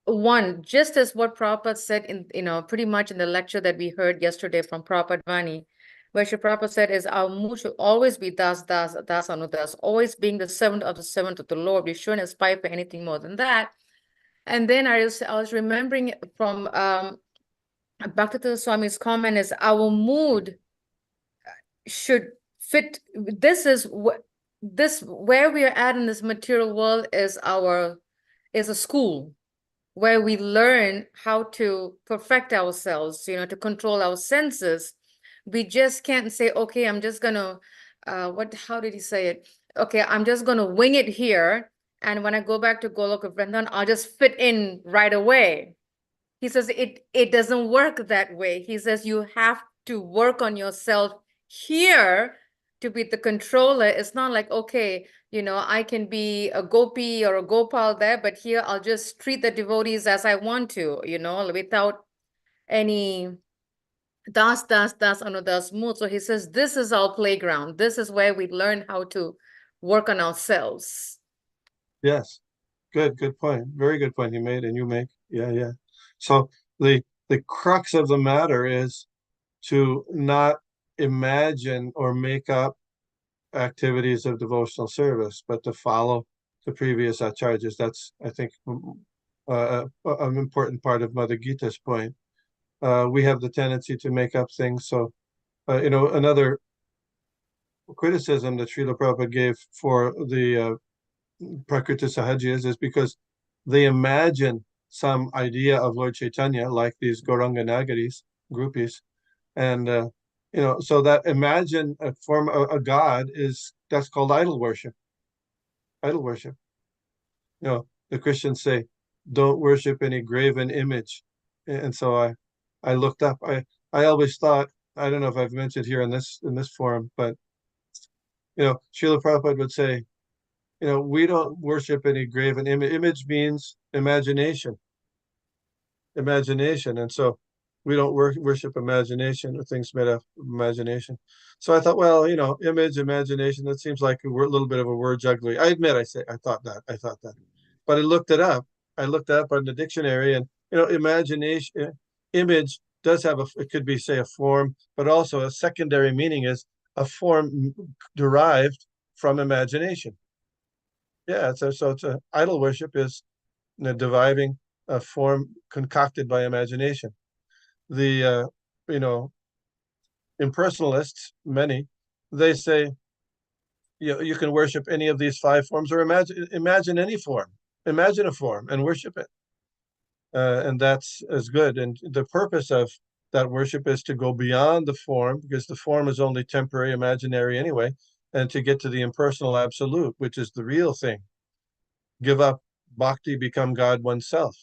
one, just as what Prabhupada said in, pretty much in the lecture that we heard yesterday from Prabhupada Vani, where Shri Prabhupada said is our mood should always be das anudas, always being the servant of the Lord. We shouldn't aspire for anything more than that. And then I was remembering from Bhaktivedanta Swami's comment is our mood should fit. This is what where we are at in this material world is a school where we learn how to perfect ourselves, to control our senses. We just can't say, okay, I'm just gonna, how did he say it? Okay, I'm just gonna wing it here. And when I go back to Goloka Vrindavan, I'll just fit in right away. He says it doesn't work that way. He says you have to work on yourself here to be the controller. It's not like, okay, I can be a gopi or a gopal there, but here I'll just treat the devotees as I want to, without any das anudas mood. So he says, this is our playground. This is where we learn how to work on ourselves. Yes. Good point. Very good point you made and you make. Yeah. So the crux of the matter is to not imagine or make up activities of devotional service, but to follow the previous acharyas. That's, I think, an important part of Mother Gita's point. We have the tendency to make up things. So, another criticism that Srila Prabhupada gave for the Prakriti Sahajiyas is because they imagine some idea of Lord Chaitanya, like these Gauranga Nagaris, groupies, and so that imagine a form of a god that's called idol worship. Idol worship. The Christians say, don't worship any graven image. And so I looked up. I always thought, I don't know if I've mentioned here in this forum, but Srila Prabhupada would say, we don't worship any graven image. Image means imagination. And so we don't worship imagination or things made of imagination. So I thought, well, image, imagination, that seems like a little bit of a word jugglery. I admit, I thought that, but I looked it up. I looked it up on the dictionary, and imagination, image does have it could be, say, a form, but also a secondary meaning is a form derived from imagination. Yeah, so it's idol worship is deriving a form concocted by imagination. The impersonalists, many, they say you can worship any of these five forms, or imagine any form, imagine a form and worship it, and that's as good. And the purpose of that worship is to go beyond the form, because the form is only temporary, imaginary anyway, and to get to the impersonal absolute, which is the real thing. Give up bhakti, become God oneself.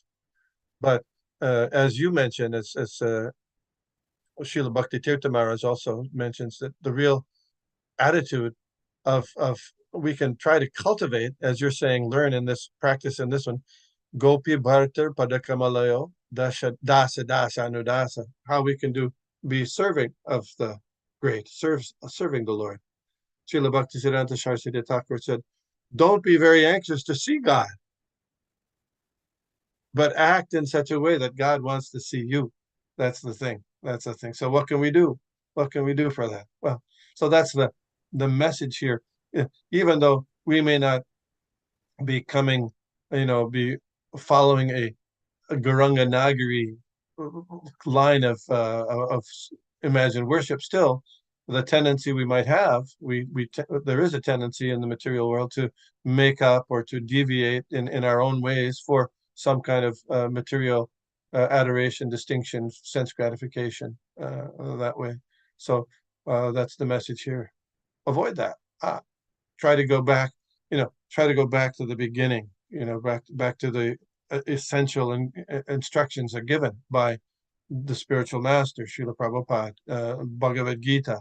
But as you mentioned, as Srila Bhakti Tirtha Maharaj also mentions, that the real attitude of we can try to cultivate, as you're saying, learn in this practice in this one, Gopi Bhartar Padakamalayo Dasa Anudasa, how we can be serving of the great, serving the Lord. Srila Bhaktisiddhanta Saraswati Thakur said, don't be very anxious to see God, but act in such a way that God wants to see you. That's the thing. That's the thing. So what can we do? What can we do for that? Well, so that's the message here. Even though we may not be coming, be following a Gauranga Nagari line of imagined worship, still the tendency we might have, there is a tendency in the material world to make up or to deviate in our own ways for some kind of material adoration, distinction, sense gratification that way. So that's the message here. Avoid that. Try to go back, try to go back to the beginning, back to the essential instructions are given by the spiritual master, Srila Prabhupada, Bhagavad Gita,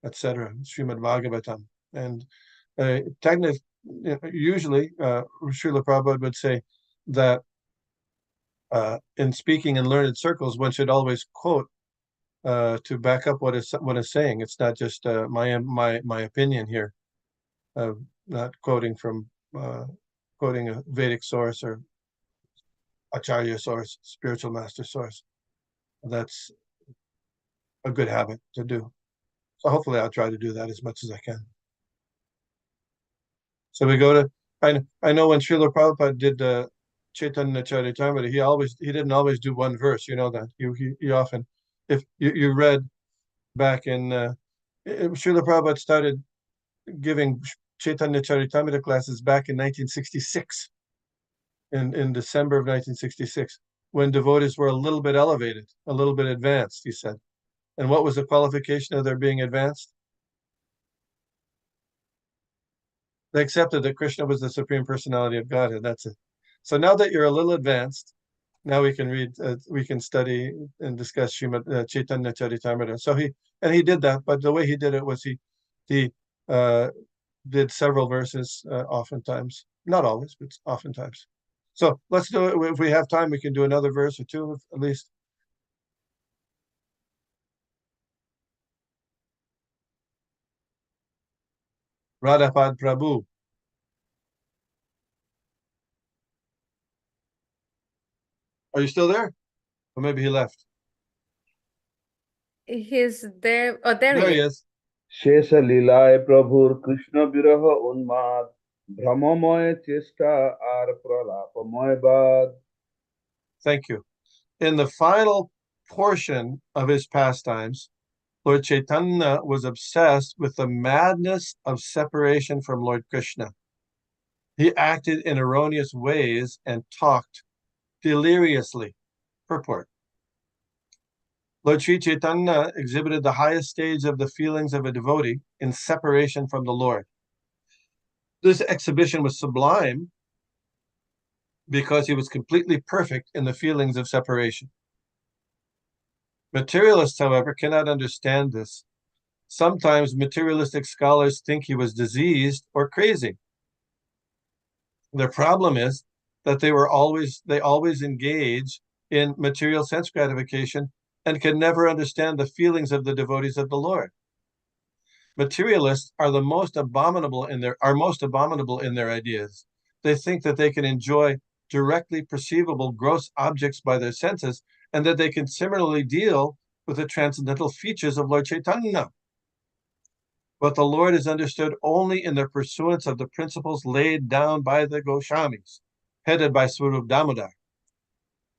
etc., Srimad Bhagavatam. And technically, usually, Srila Prabhupada would say that in speaking in learned circles, one should always quote to back up what is saying. It's not just my opinion here. Not quoting from quoting a Vedic source or Acharya source, spiritual master source. That's a good habit to do. So hopefully I'll try to do that as much as I can. So we go to, I know when Srila Prabhupada did Chaitanya Charitamrita, he didn't always do one verse, you know that. He often, if you read back in, Srila Prabhupada started giving Chaitanya Charitamrita classes back in 1966, in December of 1966, when devotees were a little bit elevated, a little bit advanced, he said. And what was the qualification of their being advanced? They accepted that Krishna was the Supreme Personality of Godhead. That's it. So now that you're a little advanced, now we can read, we can study and discuss Srimad Chaitanya Charitamrita. So he did that, but the way he did it was he did several verses, oftentimes, not always, but oftentimes. So let's do it. If we have time, we can do another verse or two at least. Radhapad Prabhu. Are you still there? Or maybe he left. He's there. Oh, there There he he is. is. শেষ লীলায় প্রভুর কৃষ্ণ বিরহ উন্মাদ ভ্রমময় চেষ্টা আর প্রলাপময় বাদ. Thank you. In the final portion of his pastimes, Lord Chaitanya was obsessed with the madness of separation from Lord Krishna. He acted in erroneous ways and talked deliriously. Purport. Lord Sri Chaitanya exhibited the highest stage of the feelings of a devotee in separation from the Lord. This exhibition was sublime because he was completely perfect in the feelings of separation. Materialists, however, cannot understand this. Sometimes materialistic scholars think he was diseased or crazy. Their problem is that they always engage in material sense gratification and can never understand the feelings of the devotees of the Lord. Materialists are most abominable in their ideas. They think that they can enjoy directly perceivable gross objects by their senses, and that they can similarly deal with the transcendental features of Lord Chaitanya. But the Lord is understood only in the pursuance of the principles laid down by the Goswamis, headed by Swarup Damodar.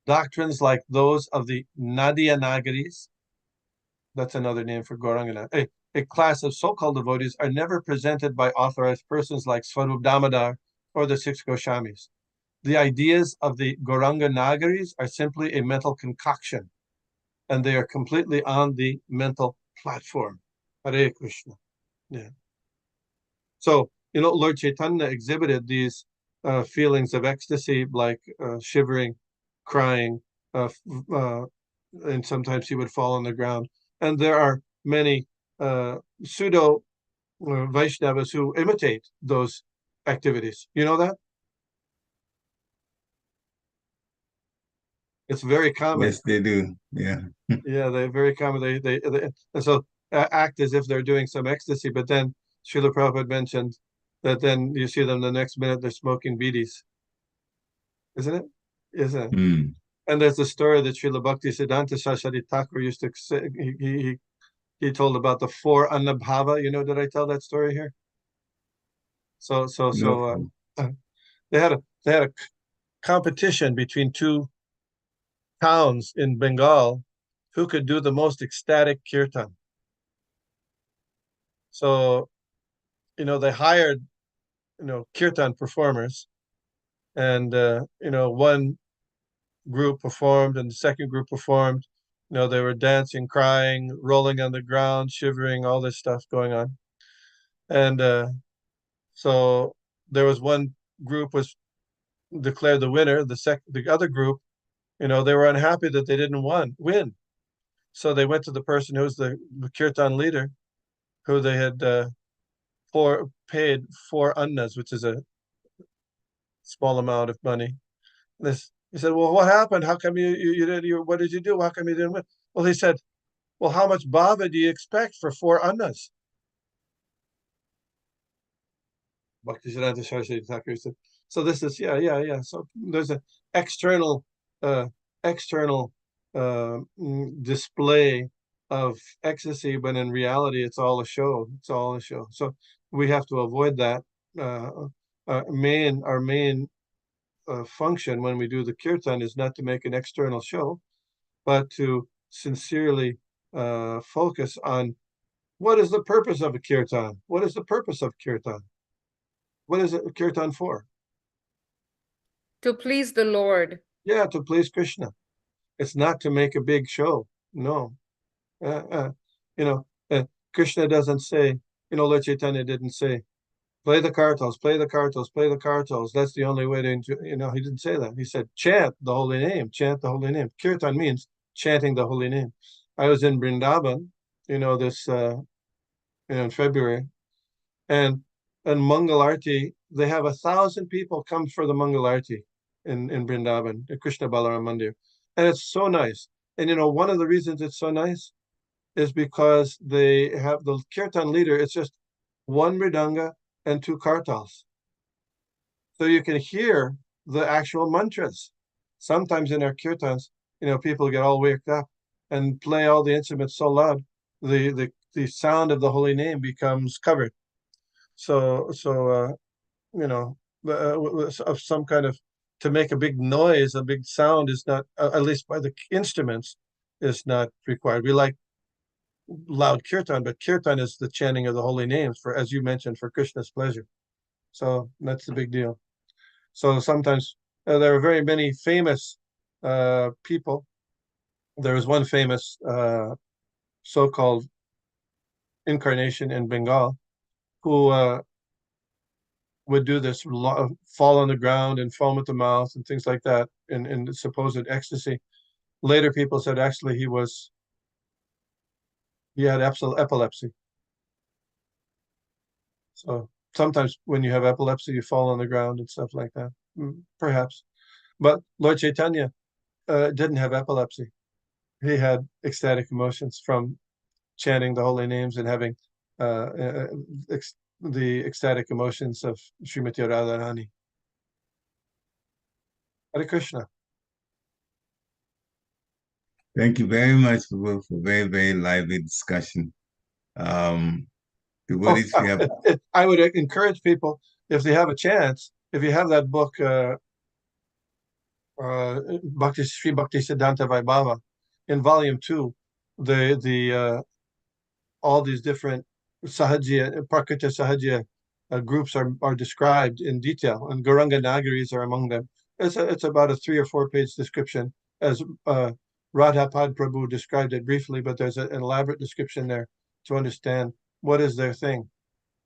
Doctrines like those of the Nadia Nagaris, that's another name for Gauranga, a class of so-called devotees, are never presented by authorized persons like Swarup Damodar or the six Goswamis. The ideas of the Gauranga Nagaris are simply a mental concoction, and they are completely on the mental platform. Hare Krishna. Yeah. So, Lord Chaitanya exhibited these feelings of ecstasy, like shivering, crying, and sometimes he would fall on the ground. And there are many pseudo Vaishnavas who imitate those activities. You know that? It's very common. Yes, they do. Yeah. Yeah, they're very common. They and so act as if they're doing some ecstasy, but then Srila Prabhupada mentioned that then you see them the next minute they're smoking bidis, isn't it? Isn't it? Mm. And there's the story that Srila Bhakti Siddhanta Saraswati Thakur used to say. He told about the four annabhava. You know, did I tell that story here? So No. they had a competition between two towns in Bengal who could do the most ecstatic kirtan. So, they hired, kirtan performers, and, one group performed and the second group performed. They were dancing, crying, rolling on the ground, shivering, all this stuff going on. And so there was one group was declared the winner. The other group, they were unhappy that they didn't win. So they went to the person who was the kirtan leader, who they had paid 4 annas, which is a small amount of money. He said, "Well, what happened? How come you didn't? What did you do? How come you didn't win?" Well, he said, "Well, how much bhava do you expect for 4 annas?" Bhaktisiddhanta Saraswati Thakur said, "So this is yeah. So there's an external uh, external display of ecstasy, but in reality, it's all a show. It's all a show. So we have to avoid that. Our main function when we do the kirtan is not to make an external show, but to sincerely focus on what is the purpose of a kirtan? What is the purpose of kirtan? What is it kirtan for? To please the Lord. Yeah, to please Krishna. It's not to make a big show. No. Krishna doesn't say, Lord Chaitanya didn't say, play the kartals, play the kartals, play the kartals. That's the only way to enjoy. He didn't say that. He said, chant the holy name, chant the holy name. Kirtan means chanting the holy name. I was in Vrindavan, this, in February, and Mangal Arti, they have 1,000 people come for the Mangal Arti in Vrindavan, in Krishna Balaram Mandir. And it's so nice. And, one of the reasons it's so nice is because they have the kirtan leader, it's just one mridanga and 2 kartals. So you can hear the actual mantras. Sometimes in our kirtans, people get all waked up and play all the instruments so loud, the sound of the holy name becomes covered. So of some kind of, to make a big noise, a big sound is not, at least by the instruments, is not required. We like loud kirtan, but kirtan is the chanting of the holy names, for, as you mentioned, for Krishna's pleasure. So that's the big deal. So sometimes there are very many famous people. There was one famous so-called incarnation in Bengal who would do this, fall on the ground and foam at the mouth and things like that in supposed ecstasy. Later people said actually he had epilepsy. So sometimes when you have epilepsy, you fall on the ground and stuff like that, perhaps. But Lord Chaitanya didn't have epilepsy. He had ecstatic emotions from chanting the holy names and having the ecstatic emotions of Srimati Radharani. Hare Krishna. Thank you very much for very, very lively discussion. Devotees, we have. I would encourage people, if they have a chance, if you have that book, Sri Bhakti Siddhanta Vaibhava, in volume 2, all these different Sahajya, Prakriti Sahajya groups are described in detail, and Gauranga Nagaris are among them. It's about a 3 or 4 page description, as Radhapad Prabhu described it briefly, but there's an elaborate description there to understand what is their thing.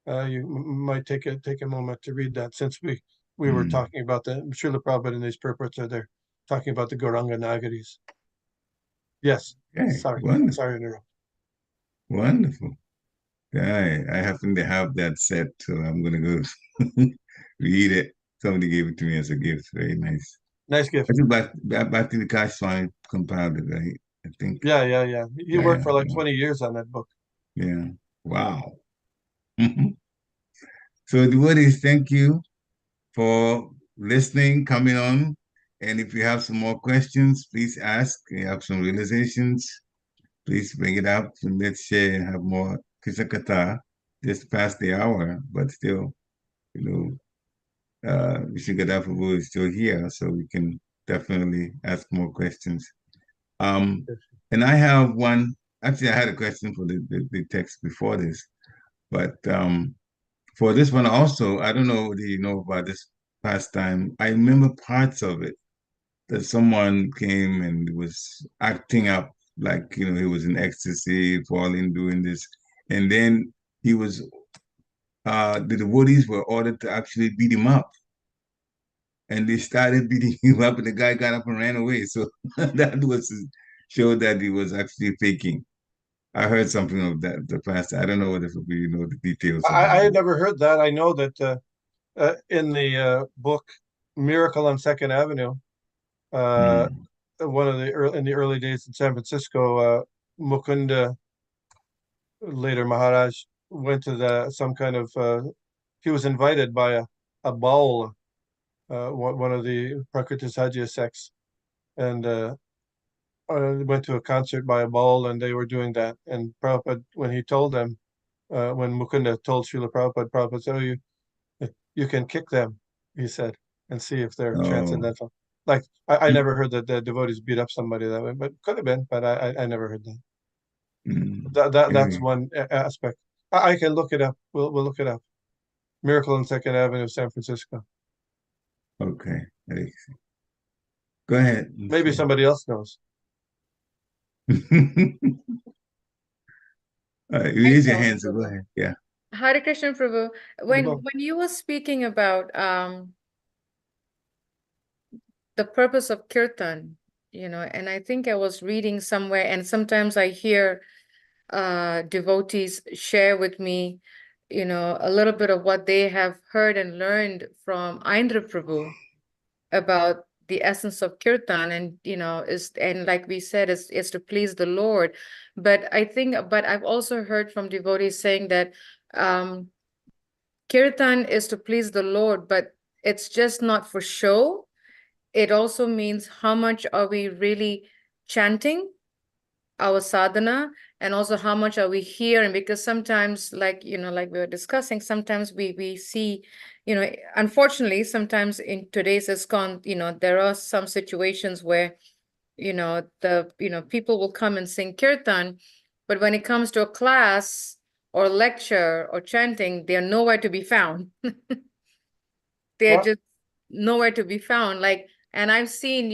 You might take a moment to read that, since we we were talking about the Srila Prabhupada in these purports are there talking about the Gauranga Nagaris. Yes. Okay, Sorry. wonderful. Sorry to interrupt. Wonderful. I happen to have that set, so I'm gonna go read it. Somebody gave it to me as a gift. Very nice. Nice gift. I think back to the Kashwan compiled it, right? I think. Yeah. You worked for like Yeah. 20 years on that book. Yeah. Wow. So devotees, thank you for listening, coming on. And if you have some more questions, please ask. You have some realizations, please bring it up and let's share and have more Krishna Katha just past the hour, but still, Vishnugada Prabhu is still here, so we can definitely ask more questions. And I have one, actually I had a question for the text before this, but for this one also, I don't know whether you know about this pastime. I remember parts of it that someone came and was acting up like, he was in ecstasy, falling, doing this. And then the devotees were ordered to actually beat him up. And they started beating him up, and the guy got up and ran away. So that showed that he was actually faking. I heard something of that the past. I don't know whether you know the details of I that. had never heard that. I know that in the book Miracle on Second Avenue, one of in the early days in San Francisco, Mukunda, later Maharaj, went to some kind of he was invited by a baul, one of the Prakriti sects, and went to a concert by a baul, and they were doing that. And Prabhupada, when he told them, when Mukunda told Srila Prabhupada said, "Oh, you can kick them," he said, "and see if they're Oh, transcendental." Like I never heard that the devotees beat up somebody that way, but could have been, but I never heard that. That's anyway, one aspect. I can look it up. We'll look it up. Miracle on Second Avenue, San Francisco. okay. Go ahead. Maybe somebody else knows. All right, raise your hand, so go ahead. Yeah. Hare Krishna Prabhu, when you were speaking about the purpose of kirtan, and I think I was reading somewhere, and sometimes I hear devotees share with me, a little bit of what they have heard and learned from Indra Prabhu about the essence of kirtan, and and like we said, is to please the Lord. But I've also heard from devotees saying that kirtan is to please the Lord, but it's just not for show. It also means how much are we really chanting our sadhana, and also how much are we hearing, because sometimes, like like we were discussing, sometimes we see, unfortunately, sometimes in today's ISKCON, there are some situations where people will come and sing kirtan, but when it comes to a class or lecture or chanting, they're nowhere to be found. They're just nowhere to be found. And I've seen,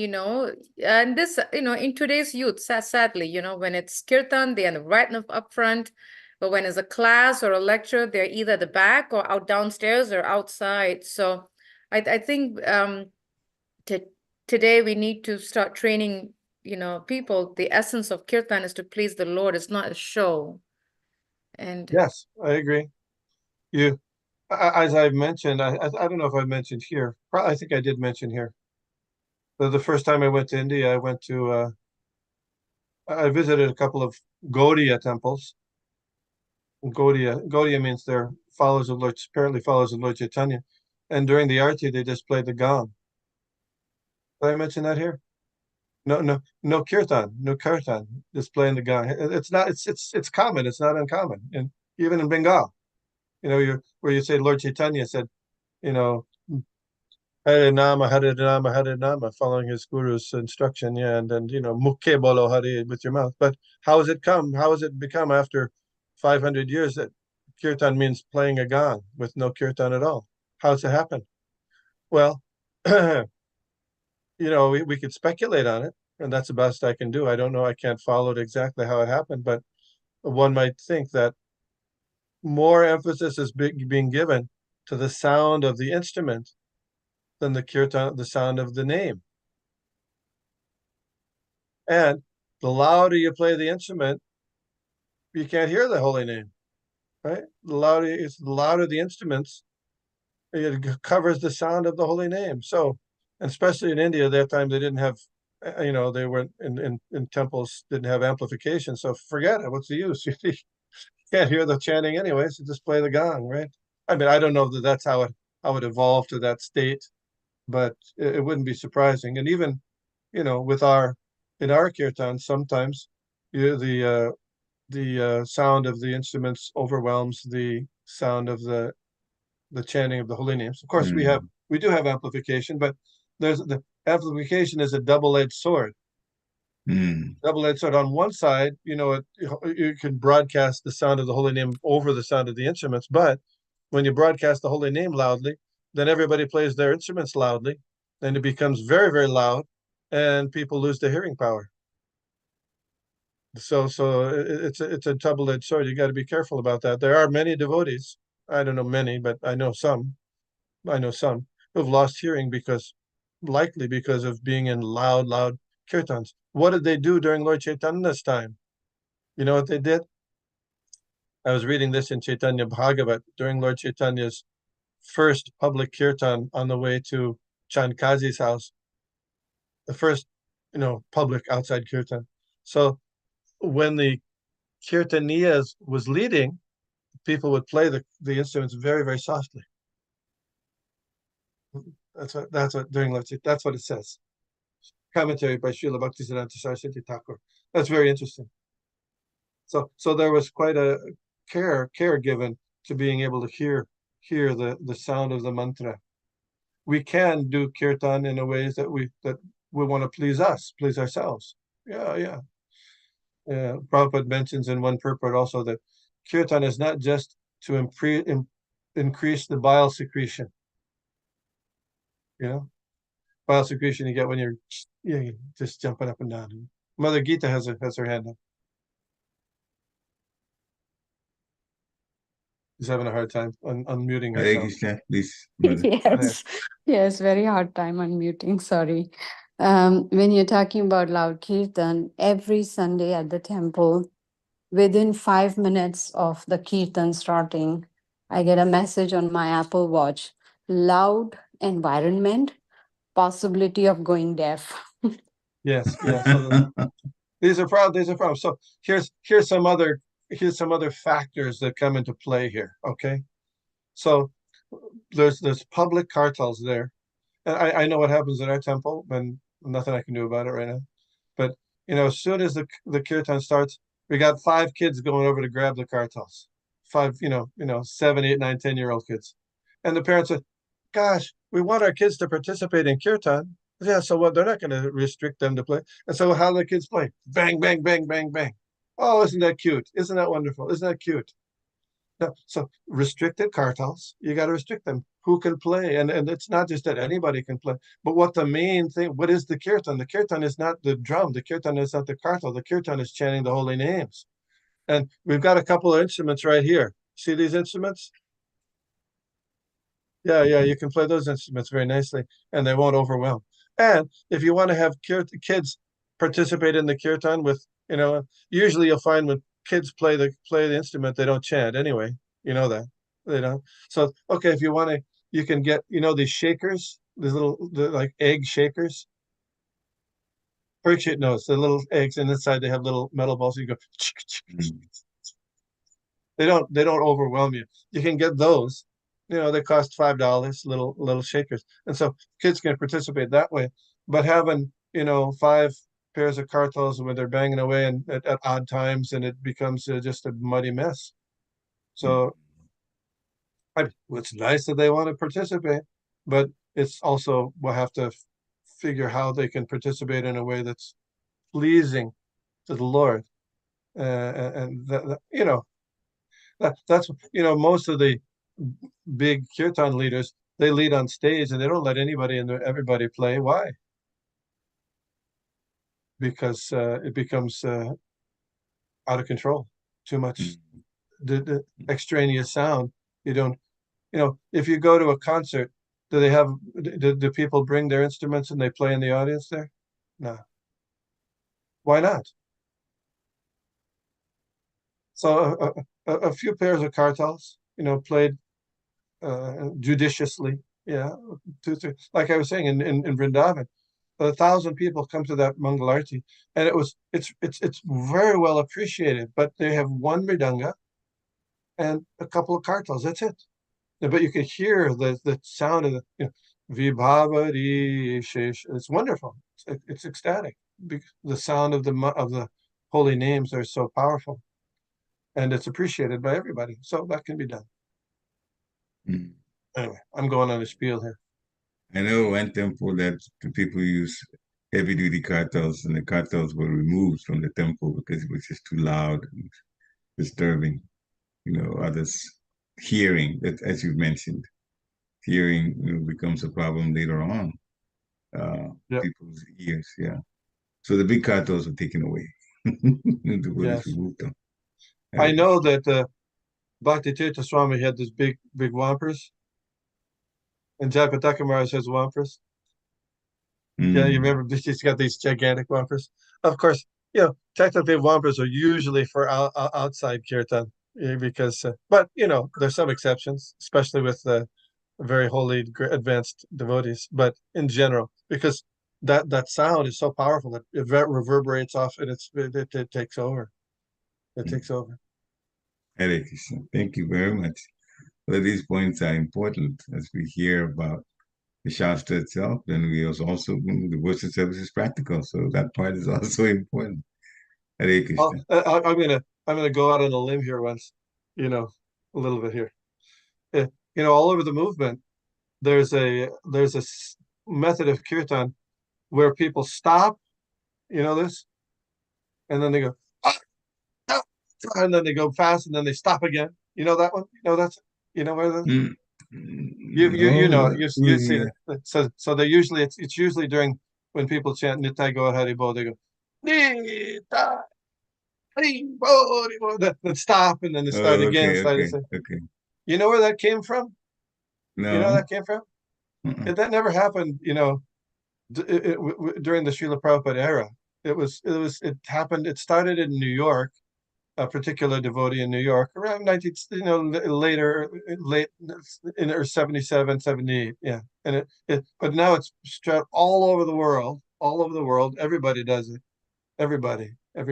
and this, in today's youth, sadly, when it's kirtan, they're right up front. But when it's a class or a lecture, they're either at the back or out downstairs or outside. So I think today we need to start training, people. The essence of kirtan is to please the Lord. It's not a show. And yes, I agree. As I've mentioned, I don't know if I mentioned here. I think I did mention here. The first time I went to India, I visited a couple of Gaudiya temples. Gaudiya means they're apparently followers of Lord Chaitanya. And during the arti, they just played the gong. Did I mention that here? No kirtan, just playing the gong. It's common. It's not uncommon. And even in Bengal, where you say Lord Chaitanya said, you know, Hare Nama, Hare Nama, Hare Nama, following his guru's instruction, yeah, and then Mukke Bolo Hare with your mouth. But how has it come? How has it become after 500 years that kirtan means playing a gong with no kirtan at all? How's it happen? Well, we could speculate on it, and that's the best I can do. I don't know. I can't follow it exactly how it happened, but one might think that more emphasis is being given to the sound of the instrument than the kirtan, the sound of the name. And the louder you play the instrument, you can't hear the holy name, right? The louder the instruments, it covers the sound of the holy name. So, and especially in India, at that time they didn't have, they weren't in temples, didn't have amplification. So forget it. What's the use? You can't hear the chanting anyway, so just play the gong, right? I mean, I don't know that that's how it evolved to that state, but it wouldn't be surprising. And even, with in our kirtan, sometimes the sound of the instruments overwhelms the sound of the chanting of the holy names. Of course, we do have amplification, but the amplification is a double-edged sword. Double-edged sword. On one side, you can broadcast the sound of the holy name over the sound of the instruments, but when you broadcast the holy name loudly, then everybody plays their instruments loudly, and it becomes very, very loud, and people lose their hearing power. So it's a double-edged sword. You got to be careful about that. There are many devotees. I don't know many, but I know some who've lost hearing likely because of being in loud kirtans. What did they do during Lord Chaitanya's time? You know what they did? I was reading this in Chaitanya Bhagavat during Lord Chaitanya's first public kirtan on the way to Chandkazi's house. The first, public outside kirtan. So when the kirtaniyas was leading, people would play the instruments very, very softly. That's what during Lord Chaitanya, that's what it says. Commentary by Srila Bhaktisiddhanta Saraswati Thakur. That's very interesting. So there was quite a care given to being able to hear the sound of the mantra. We can do kirtan in a ways that we want to please ourselves. Yeah. Prabhupada mentions in one purport also that kirtan is not just to increase the bile secretion. Bile secretion you get when you're just jumping up and down. Mother Gita has her hand up. She's having a hard time unmuting Hare herself. Krishna, please. Mother. Yes, very hard time unmuting. Sorry. When you're talking about loud kirtan, every Sunday at the temple, within 5 minutes of the kirtan starting, I get a message on my Apple Watch: loud environment, possibility of going deaf. Yes. So these are problems. So here's some other factors that come into play here. Okay, so there's public kartals there, and I know what happens at our temple, and nothing I can do about it right now. But as soon as the kirtan starts, we got 5 kids going over to grab the kartals. 5, 7, 8, 9, 10-year-old kids, and the parents said, "Gosh, we want our kids to participate in kirtan." Yeah, so what? They're not going to restrict them to play. And so how do the kids play? Bang, bang, bang, bang, bang. Oh, isn't that cute? Isn't that wonderful? Isn't that cute? So restricted kartals, you got to restrict them. Who can play? And it's not just that anybody can play, but what is the kirtan? The kirtan is not the drum. The kirtan is not the kartal. The kirtan is chanting the holy names. And we've got a couple of instruments right here. See these instruments? Yeah, you can play those instruments very nicely, and they won't overwhelm. And if you want to have kids participate in the kirtan with, usually you'll find when kids play the instrument, they don't chant anyway. You know that they don't. So okay, if you want to, you can get these shakers, these like egg shakers. Purchase knows the little eggs, and inside they have little metal balls. You go. They don't overwhelm you. You can get those. They cost $5, little shakers. And so kids can participate that way. But having, 5 pairs of kartals where they're banging away and at odd times, and it becomes just a muddy mess. So it's nice that they want to participate, but it's also, we'll have to figure how they can participate in a way that's pleasing to the Lord. And that's most of the big kirtan leaders, they lead on stage and they don't let anybody and everybody play. Why? Because it becomes out of control. Too much the extraneous sound. You don't, if you go to a concert, Do they have? Do people bring their instruments and they play in the audience there? No. Why not? So a few pairs of kartals, played judiciously. Yeah, two, three. Like I was saying in Vrindavan, 1,000 people come to that Mangalarti, and it's very well appreciated. But they have one mridanga and a couple of kartals. That's it. But you could hear the sound of the vibhavari shesh. It's wonderful. It's ecstatic. The sound of the holy names are so powerful, and it's appreciated by everybody. So that can be done. Mm. Anyway, I'm going on a spiel here. I know one temple that the people use heavy duty cartels, and the cartels were removed from the temple because it was just too loud and disturbing. Others hearing that, as you mentioned, hearing becomes a problem later on. Yep. People's ears, yeah. So the big cartels were taken away. The Buddhists Yes. removed them. I know that Bhakti Tirtha Swami had this big wampers, and Jayapataka Maharaj has wampers. Yeah, you remember he's got these gigantic wampers. Of course, technically wampers are usually for outside kirtan because, but there's some exceptions, especially with the very holy advanced devotees. But in general, because that sound is so powerful that it reverberates off and it takes over. It takes over. Hare Krishna. Thank you very much. Well, these points are important as we hear about the Shastra itself. Then we also the worship service is practical, so that part is also important. Hare Krishna. I'm gonna go out on a limb here once, a little bit here. All over the movement, there's a method of kirtan where people stop, this, and then they go, "Ah, ah," and then they go fast, and then they stop again. You know that one? Where the No, you've seen it. So they usually it's usually during when people chant Nitai Gaur Hari Bol, they go Nitai Hari Bol, Hari Bol, then stop and then they start again. Okay. You know where that came from? You know where No. that came from? Uh-uh. That never happened, during the Srila Prabhupada era. It happened. It started in New York, a particular devotee in New York around 19, late in or 77, 78. Yeah. And but now it's spread all over the world, Everybody does it. Everybody. But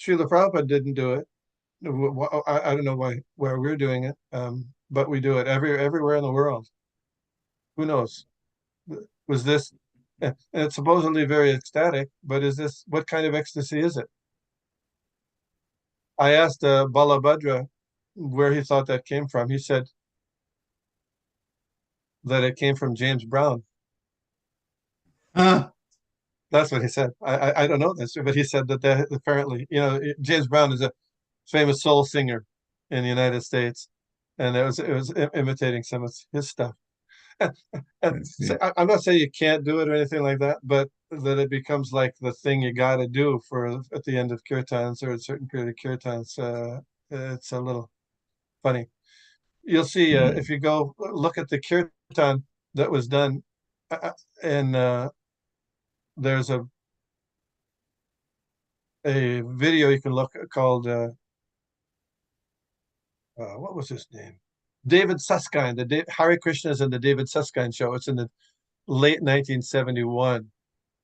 Srila Prabhupada didn't do it. I don't know why we're doing it. But we do it everywhere in the world. Who knows? Was this, and it's supposedly very ecstatic, but what kind of ecstasy is it? I asked Balabhadra where he thought that came from. He said that it came from James Brown. Ah, That's what he said. I don't know this, but he said that apparently, James Brown is a famous soul singer in the United States, and it was imitating some of his stuff. And so I'm not saying you can't do it or anything like that, but that it becomes like the thing you got to do at the end of kirtans or a certain period of kirtans. It's a little funny. You'll see if you go look at the kirtan that was done, and there's a video you can look called what was his name? David Susskind, Hare Krishnas and the David Susskind show. It's in the late 1971.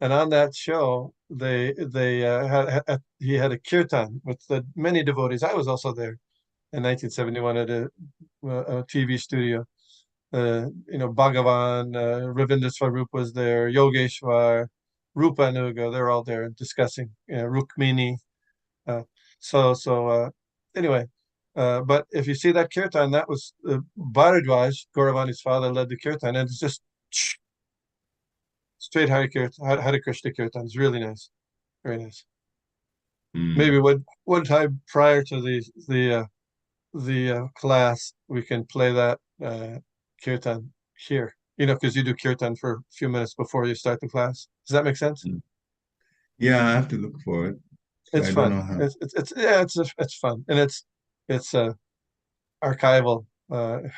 And on that show, he had a kirtan with many devotees. I was also there in 1971 at a TV studio. Bhagavan, Ravindra Swarup was there, Yogeshwar, Rupanuga. They're all there discussing Rukmini. Anyway, but if you see that kirtan, that was Bharadwaj, Gauravani's father, led the kirtan, and it's just straight Hare Krishna kirtan. It's really nice, very nice. Maybe one time prior to the class, we can play that kirtan here. Because you do kirtan for a few minutes before you start the class. Does that make sense? yeah, I have to look for it. It's I fun. don't know how. It's fun, and it's archival,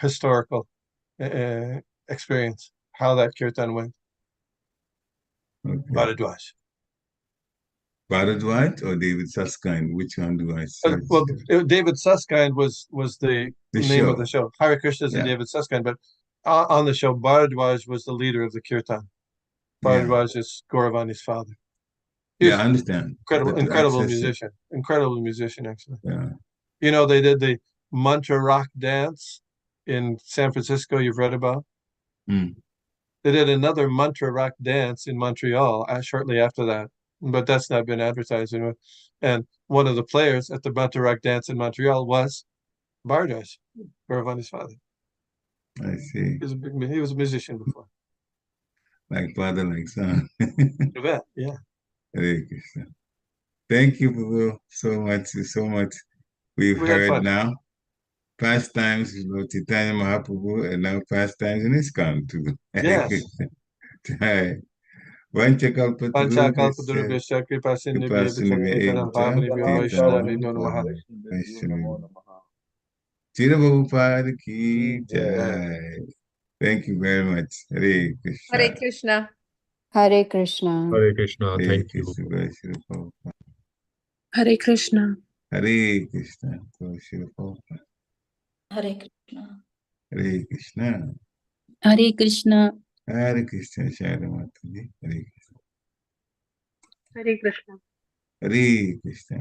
historical. experience how that kirtan went. Okay. Bharadwaj. Bharadwaj or David Susskind? Which one do I search? Well, David Susskind was the name of the show. Hare Krishna is Yeah. David Susskind, but on the show, Bharadwaj was the leader of the kirtan. Bharadwaj is Gauravani's father. He was I understand. incredible musician, actually. Yeah. You know, they did the mantra rock dance in San Francisco. You've read about. Mm. They did another mantra rock dance in Montreal shortly after that, but that's not been advertised anymore. And one of the players at the mantra rock dance in Montreal was Bharadwaj, Gauravani's father. I see. He was a musician before. Like father, like son. You bet, yeah. Hare Krishna. Thank you, Prabhu, so much. We've We had heard fun. now pastimes of Chaitanya Mahaprabhu and now pastimes in ISKCON too. Yes. Right. Panchakalpadurubhasya kripasinubhya Vaishnavibhyo namaha. Chira Prabhupada ki Jai. jai. Thank you very much. Hare Krishna. Hare Krishna. Hare Krishna. Hare Krishna. Hare Thank you. Krishna. Jai Shri Prabhupada. Hare Krishna. Hare Krishna. Jai Shri Prabhupada. Hare Krishna. Hare Krishna. Hare Krishna. Hare Krishna. Shara Mataji. Hare Krishna. Hare Krishna. Hare Krishna.